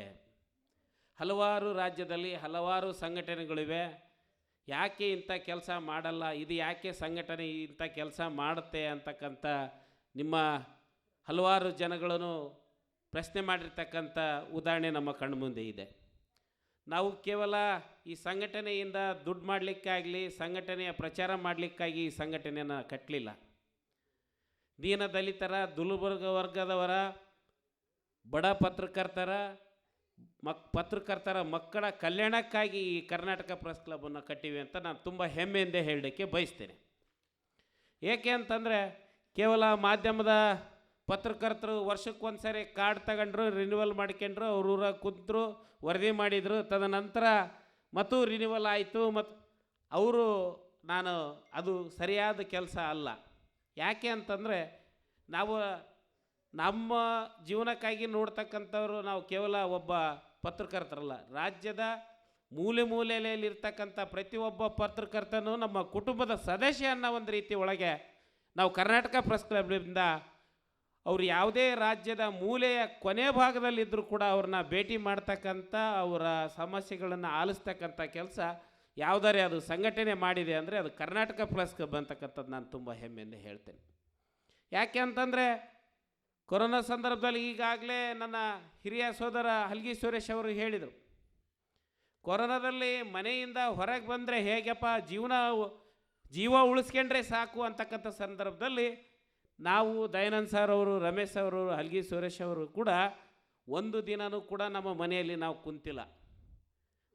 ಹಲವಾರು ರಾಜ್ಯದಲ್ಲಿ ಹಲವಾರು ಸಂಘಟನೆಗಳಿವೆ. ಯಾಕೆ ಇಂಥ ಕೆಲಸ ಮಾಡಲ್ಲ, ಇದು ಯಾಕೆ ಸಂಘಟನೆ ಇಂಥ ಕೆಲಸ ಮಾಡುತ್ತೆ ಅಂತಕ್ಕಂಥ ನಿಮ್ಮ ಹಲವಾರು ಜನಗಳನ್ನು ಪ್ರಶ್ನೆ ಮಾಡಿರ್ತಕ್ಕಂಥ ಉದಾಹರಣೆ ನಮ್ಮ ಕಣ್ಣು ಮುಂದೆ ಇದೆ. ನಾವು ಕೇವಲ ಈ ಸಂಘಟನೆಯಿಂದ ದುಡ್ಡು ಮಾಡಲಿಕ್ಕಾಗಲಿ, ಸಂಘಟನೆಯ ಪ್ರಚಾರ ಮಾಡಲಿಕ್ಕಾಗಿ ಈ ಸಂಘಟನೆಯನ್ನು ಕಟ್ಟಲಿಲ್ಲ. ದೀನ ದಲಿತರ, ದುರ್ಬಲ ವರ್ಗದವರ, ಬಡ ಪತ್ರಕರ್ತರ ಮಕ್ಕಳ ಕಲ್ಯಾಣಕ್ಕಾಗಿ ಈ ಕರ್ನಾಟಕ ಪ್ರೆಸ್ ಕ್ಲಬ್ಬನ್ನು ಕಟ್ಟಿವೆ ಅಂತ ನಾನು ತುಂಬ ಹೆಮ್ಮೆಯಿಂದ ಹೇಳಲಿಕ್ಕೆ ಬಯಸ್ತೇನೆ. ಏಕೆ ಅಂತಂದರೆ, ಕೇವಲ ಮಾಧ್ಯಮದ ಪತ್ರಕರ್ತರು ವರ್ಷಕ್ಕೊಂದು ಸಾರಿ ಕಾರ್ಡ್ ತಗೊಂಡ್ರು, ರಿನ್ಯೂವಲ್ ಮಾಡ್ಕೊಂಡ್ರು, ಅವ್ರ ಕೂತರು, ವರದಿ ಮಾಡಿದರು, ತದನಂತರ ಮತ್ತು ರಿನ್ಯೂವಲ್ ಆಯಿತು. ಮತ್ತು ಅದು ಸರಿಯಾದ ಕೆಲಸ ಅಲ್ಲ. ಯಾಕೆ ಅಂತಂದರೆ, ನಾವು ನಮ್ಮ ಜೀವನಕ್ಕಾಗಿ ನೋಡ್ತಕ್ಕಂಥವ್ರು ನಾವು ಕೇವಲ ಒಬ್ಬ ಪತ್ರಕರ್ತರಲ್ಲ, ರಾಜ್ಯದ ಮೂಲೆ ಮೂಲೆಯಲ್ಲಿರ್ತಕ್ಕಂಥ ಪ್ರತಿಯೊಬ್ಬ ಪತ್ರಕರ್ತನೂ ನಮ್ಮ ಕುಟುಂಬದ ಸದಸ್ಯ ಅನ್ನೋ ಒಂದು ರೀತಿ ಒಳಗೆ ನಾವು ಕರ್ನಾಟಕ ಪ್ರೆಸ್ ಕ್ಲಬ್ನಿಂದ ಅವರು ಯಾವುದೇ ರಾಜ್ಯದ ಮೂಲೆಯ ಕೊನೆ ಭಾಗದಲ್ಲಿದ್ದರೂ ಕೂಡ ಅವ್ರನ್ನ ಭೇಟಿ ಮಾಡ್ತಕ್ಕಂಥ, ಅವರ ಸಮಸ್ಯೆಗಳನ್ನು ಆಲಿಸ್ತಕ್ಕಂಥ ಕೆಲಸ ಯಾವುದಾರೆ ಅದು ಸಂಘಟನೆ ಮಾಡಿದೆ ಅಂದರೆ ಅದು ಕರ್ನಾಟಕ ಪ್ರೆಸ್ ಕ್ಲಬ್ ಅಂತಕ್ಕಂಥದ್ದು ನಾನು ತುಂಬ ಹೆಮ್ಮೆಯಿಂದ ಹೇಳ್ತೇನೆ. ಯಾಕೆ ಅಂತಂದರೆ, ಕೊರೋನಾ ಸಂದರ್ಭದಲ್ಲಿ ಈಗಾಗಲೇ ನನ್ನ ಹಿರಿಯ ಸೋದರ ಹಲ್ಗಿ ಸುರೇಶ್ ಅವರು ಹೇಳಿದರು, ಕೊರೋನಾದಲ್ಲಿ ಮನೆಯಿಂದ ಹೊರಗೆ ಬಂದರೆ ಹೇಗಪ್ಪ ಜೀವ ಉಳಿಸ್ಕೊಂಡ್ರೆ ಸಾಕು ಅಂತಕ್ಕಂಥ ಸಂದರ್ಭದಲ್ಲಿ ನಾವು ದಯಾನಂದ್ ಸರ್ ಅವರು, ರಮೇಶ್ ಅವರು, ಹಲ್ಗಿ ಸುರೇಶ್ ಅವರು ಕೂಡ ಒಂದು ದಿನವೂ ಕೂಡ ನಮ್ಮ ಮನೆಯಲ್ಲಿ ನಾವು ಕುಂತಿಲ್ಲ.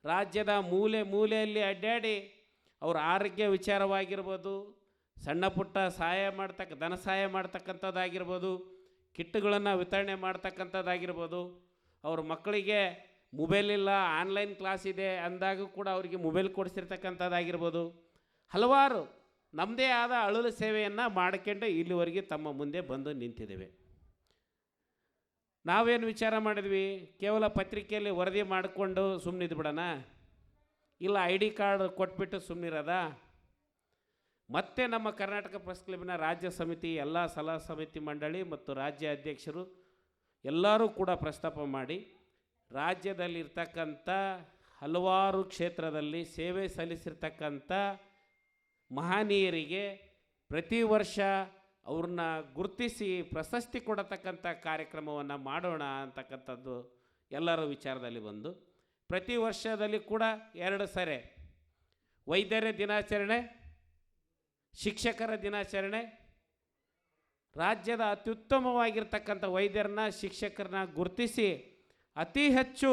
ರಾಜ್ಯದ ಮೂಲೆಯಲ್ಲಿ ಅಡ್ಡಾಡಿ ಅವ್ರ ಆರೋಗ್ಯ ವಿಚಾರವಾಗಿರ್ಬೋದು, ಸಣ್ಣ ಪುಟ್ಟ ಧನ ಸಹಾಯ ಮಾಡ್ತಕ್ಕಂಥದ್ದಾಗಿರ್ಬೋದು, ಕಿಟ್ಗಳನ್ನು ವಿತರಣೆ ಮಾಡ್ತಕ್ಕಂಥದ್ದಾಗಿರ್ಬೋದು, ಅವ್ರ ಮಕ್ಕಳಿಗೆ ಮೊಬೈಲ್ ಇಲ್ಲ, ಆನ್ಲೈನ್ ಕ್ಲಾಸ್ ಇದೆ ಅಂದಾಗ ಕೂಡ ಅವರಿಗೆ ಮೊಬೈಲ್ ಕೊಡಿಸಿರ್ತಕ್ಕಂಥದ್ದಾಗಿರ್ಬೋದು, ಹಲವಾರು ನಮ್ಮದೇ ಆದ ಅಳಲು ಸೇವೆಯನ್ನು ಮಾಡ್ಕೊಂಡು ಇಲ್ಲಿವರೆಗೆ ತಮ್ಮ ಮುಂದೆ ಬಂದು ನಿಂತಿದ್ದೇವೆ. ನಾವೇನು ವಿಚಾರ ಮಾಡಿದ್ವಿ, ಕೇವಲ ಪತ್ರಿಕೆಯಲ್ಲಿ ವರದಿ ಮಾಡಿಕೊಂಡು ಸುಮ್ಮನಿದ್ದು ಬಿಡೋಣ, ಇಲ್ಲ ಐ ಡಿ ಕಾರ್ಡ್ ಕೊಟ್ಬಿಟ್ಟು ಸುಮ್ಮನಿರೋದ? ಮತ್ತೆ ನಮ್ಮ ಕರ್ನಾಟಕ ಪ್ರೆಸ್ ಕ್ಲಬ್ನ ರಾಜ್ಯ ಸಮಿತಿ, ಎಲ್ಲ ಸಲಹಾ ಸಮಿತಿ ಮಂಡಳಿ ಮತ್ತು ರಾಜ್ಯ ಅಧ್ಯಕ್ಷರು ಎಲ್ಲರೂ ಕೂಡ ಪ್ರಸ್ತಾಪ ಮಾಡಿ ರಾಜ್ಯದಲ್ಲಿರ್ತಕ್ಕಂಥ ಹಲವಾರು ಕ್ಷೇತ್ರದಲ್ಲಿ ಸೇವೆ ಸಲ್ಲಿಸಿರ್ತಕ್ಕಂಥ ಮಹನೀಯರಿಗೆ ಪ್ರತಿ ವರ್ಷ ಅವ್ರನ್ನ ಗುರುತಿಸಿ ಪ್ರಶಸ್ತಿ ಕೊಡತಕ್ಕಂಥ ಕಾರ್ಯಕ್ರಮವನ್ನು ಮಾಡೋಣ ಅಂತಕ್ಕಂಥದ್ದು ಎಲ್ಲರ ವಿಚಾರದಲ್ಲಿ ಬಂದು, ಪ್ರತಿ ವರ್ಷದಲ್ಲಿ ಕೂಡ 2 ಸರಿ ವೈದ್ಯರ ದಿನಾಚರಣೆ, ಶಿಕ್ಷಕರ ದಿನಾಚರಣೆ, ರಾಜ್ಯದ ಅತ್ಯುತ್ತಮವಾಗಿರ್ತಕ್ಕಂಥ ವೈದ್ಯರನ್ನ ಶಿಕ್ಷಕರನ್ನ ಗುರುತಿಸಿ ಅತಿ ಹೆಚ್ಚು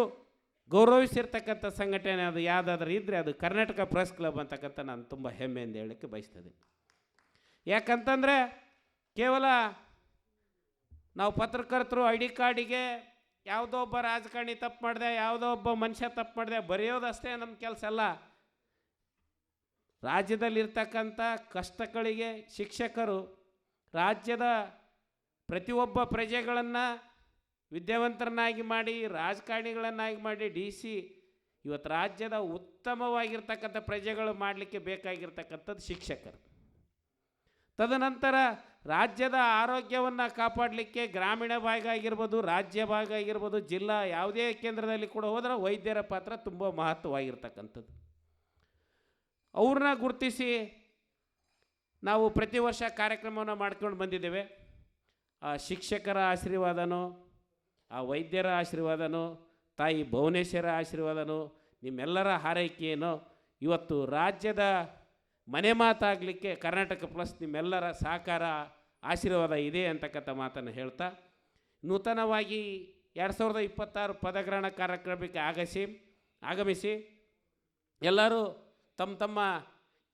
ಗೌರವಿಸಿರ್ತಕ್ಕಂಥ ಸಂಘಟನೆ ಅದು ಯಾವುದಾದ್ರೂ ಇದ್ದರೆ ಅದು ಕರ್ನಾಟಕ ಪ್ರೆಸ್ ಕ್ಲಬ್ ಅಂತಕ್ಕಂಥ ನಾನು ತುಂಬ ಹೆಮ್ಮೆಯಿಂದ ಹೇಳಲಿಕ್ಕೆ ಬಯಸ್ತೇನೆ. ಯಾಕಂತಂದರೆ ಕೇವಲ ನಾವು ಪತ್ರಕರ್ತರು ಐ ಡಿ ಕಾರ್ಡಿಗೆ ಯಾವುದೋ ಒಬ್ಬ ರಾಜಕಾರಣಿ ತಪ್ಪು ಮಾಡಿದೆ, ಯಾವುದೋ ಒಬ್ಬ ಮನುಷ್ಯ ತಪ್ಪು ಮಾಡಿದೆ ಬರೆಯೋದಷ್ಟೇ ನಮ್ಮ ಕೆಲಸ ಅಲ್ಲ. ರಾಜ್ಯದಲ್ಲಿರ್ತಕ್ಕಂಥ ಕಷ್ಟಗಳಿಗೆ ಶಿಕ್ಷಕರು ರಾಜ್ಯದ ಪ್ರತಿಯೊಬ್ಬ ಪ್ರಜೆಗಳನ್ನು ವಿದ್ಯಾವಂತರನ್ನಾಗಿ ಮಾಡಿ, ರಾಜಕಾರಣಿಗಳನ್ನಾಗಿ ಮಾಡಿ, DC ಇವತ್ತು ರಾಜ್ಯದ ಉತ್ತಮವಾಗಿರ್ತಕ್ಕಂಥ ಪ್ರಜೆಗಳು ಮಾಡಲಿಕ್ಕೆ ಬೇಕಾಗಿರ್ತಕ್ಕಂಥದ್ದು ಶಿಕ್ಷಕರು. ತದನಂತರ ರಾಜ್ಯದ ಆರೋಗ್ಯವನ್ನು ಕಾಪಾಡಲಿಕ್ಕೆ ಗ್ರಾಮೀಣ ಭಾಗ ಆಗಿರ್ಬೋದು, ರಾಜ್ಯ ಭಾಗ ಆಗಿರ್ಬೋದು, ಜಿಲ್ಲಾ ಯಾವುದೇ ಕೇಂದ್ರದಲ್ಲಿ ಕೂಡ ಹೋದರೆ ವೈದ್ಯರ ಪಾತ್ರ ತುಂಬ ಮಹತ್ವವಾಗಿರ್ತಕ್ಕಂಥದ್ದು. ಅವ್ರನ್ನ ಗುರುತಿಸಿ ನಾವು ಪ್ರತಿ ವರ್ಷ ಕಾರ್ಯಕ್ರಮವನ್ನು ಮಾಡ್ಕೊಂಡು ಬಂದಿದ್ದೇವೆ. ಆ ಶಿಕ್ಷಕರ ಆಶೀರ್ವಾದನೋ, ಆ ವೈದ್ಯರ ಆಶೀರ್ವಾದನೋ, ತಾಯಿ ಭುವನೇಶ್ವರ ಆಶೀರ್ವಾದನೋ, ನಿಮ್ಮೆಲ್ಲರ ಹಾರೈಕೆಯೇನೋ ಇವತ್ತು ರಾಜ್ಯದ ಮನೆ ಮಾತಾಗಲಿಕ್ಕೆ ಕರ್ನಾಟಕ ಪ್ಲಸ್ ನಿಮ್ಮೆಲ್ಲರ ಸಹಕಾರ ಆಶೀರ್ವಾದ ಇದೆ ಅಂತಕ್ಕಂಥ ಮಾತನ್ನು ಹೇಳ್ತಾ, ನೂತನವಾಗಿ 2026 ಪದಗ್ರಹಣ ಕಾರ್ಯಕ್ರಮಕ್ಕೆ ಆಗಮಿಸಿ ಎಲ್ಲರೂ ತಮ್ಮ ತಮ್ಮ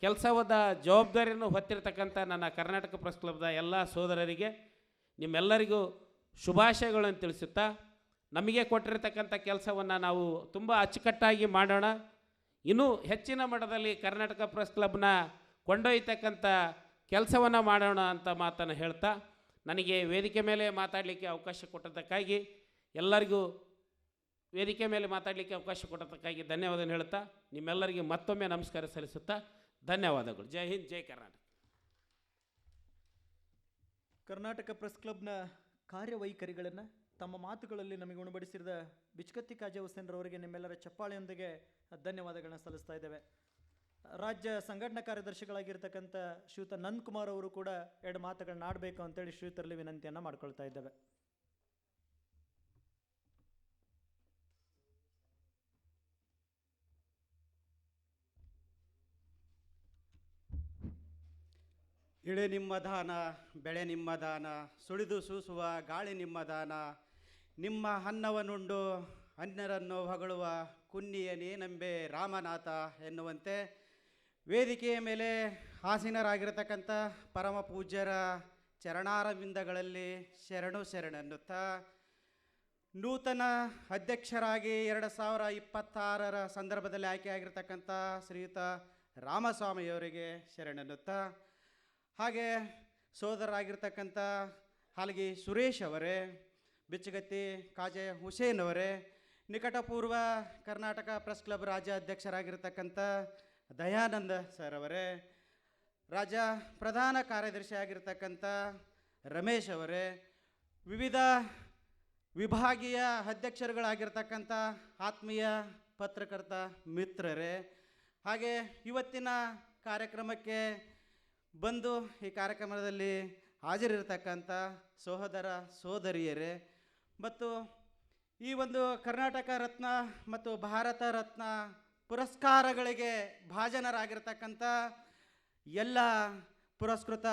ಕೆಲಸವಾದ ಜವಾಬ್ದಾರಿಯನ್ನು ಹೊತ್ತಿರ್ತಕ್ಕಂಥ ನನ್ನ ಕರ್ನಾಟಕ ಪ್ರೆಸ್ ಕ್ಲಬ್ದ ಎಲ್ಲ ಸೋದರರಿಗೆ ನಿಮ್ಮೆಲ್ಲರಿಗೂ ಶುಭಾಶಯಗಳನ್ನು ತಿಳಿಸುತ್ತಾ, ನಮಗೆ ಕೊಟ್ಟಿರತಕ್ಕಂಥ ಕೆಲಸವನ್ನು ನಾವು ತುಂಬ ಅಚ್ಚುಕಟ್ಟಾಗಿ ಮಾಡೋಣ, ಇನ್ನೂ ಹೆಚ್ಚಿನ ಮಟ್ಟದಲ್ಲಿ ಕರ್ನಾಟಕ ಪ್ರೆಸ್ ಕ್ಲಬ್ನ ಕೊಂಡೊಯ್ಯತಕ್ಕಂಥ ಕೆಲಸವನ್ನು ಮಾಡೋಣ ಅಂತ ಮಾತನ್ನು ಹೇಳ್ತಾ, ನನಗೆ ವೇದಿಕೆ ಮೇಲೆ ಮಾತಾಡಲಿಕ್ಕೆ ಅವಕಾಶ ಕೊಟ್ಟದ್ದಕ್ಕಾಗಿ ಎಲ್ಲರಿಗೂ ವೇದಿಕೆ ಮೇಲೆ ಮಾತಾಡಲಿಕ್ಕೆ ಅವಕಾಶ ಕೊಟ್ಟದ್ದಕ್ಕಾಗಿ ಧನ್ಯವಾದ ಹೇಳ್ತಾ ನಿಮ್ಮೆಲ್ಲರಿಗೆ ಮತ್ತೊಮ್ಮೆ ನಮಸ್ಕಾರ ಸಲ್ಲಿಸುತ್ತಾ ಧನ್ಯವಾದಗಳು. ಜೈ ಹಿಂದ್, ಜೈ ಕರ್ನಾಟಕ. ಕರ್ನಾಟಕ ಪ್ರೆಸ್ ಕ್ಲಬ್ನ ಕಾರ್ಯವೈಖರಿಗಳನ್ನು ತಮ್ಮ ಮಾತುಗಳಲ್ಲಿ ನಮಗೆ ಉಣಬಡಿಸಿದ ಬಿಚ್ಕತ್ತಿ ಕಾಜೆ ಹುಸೇನ್ರವರಿಗೆ ನಿಮ್ಮೆಲ್ಲರ ಚಪ್ಪಾಳೆಯೊಂದಿಗೆ ಧನ್ಯವಾದಗಳನ್ನ ಸಲ್ಲಿಸ್ತಾ ಇದ್ದೇವೆ. ರಾಜ್ಯ ಸಂಘಟನಾ ಕಾರ್ಯದರ್ಶಿಗಳಾಗಿರ್ತಕ್ಕಂಥ ಶ್ರೀಯುತ ನಂದಕುಮಾರ್ ಅವರು ಕೂಡ 2 ಮಾತುಗಳನ್ನ ಆಡಬೇಕು ಅಂತೇಳಿ ಶ್ರೀಯುತರಲ್ಲಿ ವಿನಂತಿಯನ್ನು ಮಾಡ್ಕೊಳ್ತಾ ಇದ್ದೇವೆ. ಇಳೆ ನಿಮ್ಮ ದಾನ, ಬೆಳೆ ನಿಮ್ಮ ದಾನ, ಸುಳಿದು ಸೂಸುವ ಗಾಳಿ ನಿಮ್ಮ ದಾನ, ನಿಮ್ಮ ಅನ್ನವನ್ನುಂಡು ಅನ್ಯರನ್ನು ಹೊಗಳುವ ಕುನ್ನಿಯನೇನೆಂಬೆ ರಾಮನಾಥ ಎನ್ನುವಂತೆ ವೇದಿಕೆಯ ಮೇಲೆ ಆಸೀನರಾಗಿರತಕ್ಕಂಥ ಪರಮ ಪೂಜ್ಯರ ಚರಣಾರವಿಂದಗಳಲ್ಲಿ ಶರಣೆನ್ನುತ್ತಾ, ನೂತನ ಅಧ್ಯಕ್ಷರಾಗಿ 2026 ಸಂದರ್ಭದಲ್ಲಿ ಆಯ್ಕೆಯಾಗಿರ್ತಕ್ಕಂಥ ಶ್ರೀಯುತ ರಾಮಸ್ವಾಮಿಯವರಿಗೆ ಶರಣೆನ್ನುತ್ತಾ, ಹಾಗೆ ಸೋದರರಾಗಿರ್ತಕ್ಕಂಥ ಹಾಲಗಿ ಸುರೇಶ್ ಅವರೇ, ಬಿಚ್ಚಗತ್ತಿ ಕಾಜೆ ಹುಸೇನ್ ಅವರೇ, ನಿಕಟಪೂರ್ವ ಕರ್ನಾಟಕ ಪ್ರೆಸ್ ಕ್ಲಬ್ ರಾಜ್ಯ ಅಧ್ಯಕ್ಷರಾಗಿರ್ತಕ್ಕಂಥ ದಯಾನಂದ ಸರ್ ಅವರೇ, ರಾಜ್ಯ ಪ್ರಧಾನ ಕಾರ್ಯದರ್ಶಿ ಆಗಿರ್ತಕ್ಕಂಥ ರಮೇಶ್ ಅವರೇ, ವಿವಿಧ ವಿಭಾಗೀಯ ಅಧ್ಯಕ್ಷರುಗಳಾಗಿರ್ತಕ್ಕಂಥ ಆತ್ಮೀಯ ಪತ್ರಕರ್ತ ಮಿತ್ರರೇ, ಹಾಗೆ ಇವತ್ತಿನ ಕಾರ್ಯಕ್ರಮಕ್ಕೆ ಬಂದು ಈ ಕಾರ್ಯಕ್ರಮದಲ್ಲಿ ಹಾಜರಿರ್ತಕ್ಕಂಥ ಸಹೋದರ ಸೋದರಿಯರೇ, ಮತ್ತು ಈ ಒಂದು ಕರ್ನಾಟಕ ರತ್ನ ಮತ್ತು ಭಾರತ ರತ್ನ ಪುರಸ್ಕಾರಗಳಿಗೆ ಭಾಜನರಾಗಿರ್ತಕ್ಕಂಥ ಎಲ್ಲ ಪುರಸ್ಕೃತ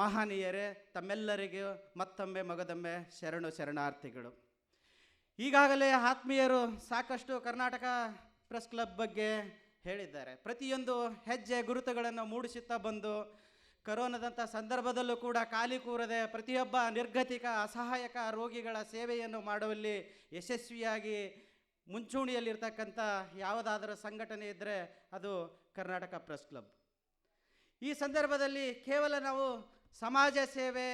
ಮಹನೀಯರೇ, ತಮ್ಮೆಲ್ಲರಿಗೂ ಮತ್ತೊಮ್ಮೆ ಮಗದೊಮ್ಮೆ ಶರಣಾರ್ಥಿಗಳು. ಈಗಾಗಲೇ ಆತ್ಮೀಯರು ಸಾಕಷ್ಟು ಕರ್ನಾಟಕ ಪ್ರೆಸ್ ಕ್ಲಬ್ ಬಗ್ಗೆ ಹೇಳಿದ್ದಾರೆ. ಪ್ರತಿಯೊಂದು ಹೆಜ್ಜೆ ಗುರುತುಗಳನ್ನು ಮೂಡಿಸುತ್ತಾ ಬಂದು ಕರೋನಾದಂಥ ಸಂದರ್ಭದಲ್ಲೂ ಕೂಡ ಖಾಲಿ ಕೂರದೆ ಪ್ರತಿಯೊಬ್ಬ ನಿರ್ಗತಿಕ ಅಸಹಾಯಕ ರೋಗಿಗಳ ಸೇವೆಯನ್ನು ಮಾಡುವಲ್ಲಿ ಯಶಸ್ವಿಯಾಗಿ ಮುಂಚೂಣಿಯಲ್ಲಿರ್ತಕ್ಕಂಥ ಯಾವುದಾದರೂ ಸಂಘಟನೆ ಇದ್ದರೆ ಅದು ಕರ್ನಾಟಕ ಪ್ರೆಸ್ ಕ್ಲಬ್. ಈ ಸಂದರ್ಭದಲ್ಲಿ ಕೇವಲ ನಾವು ಸಮಾಜ ಸೇವೆ,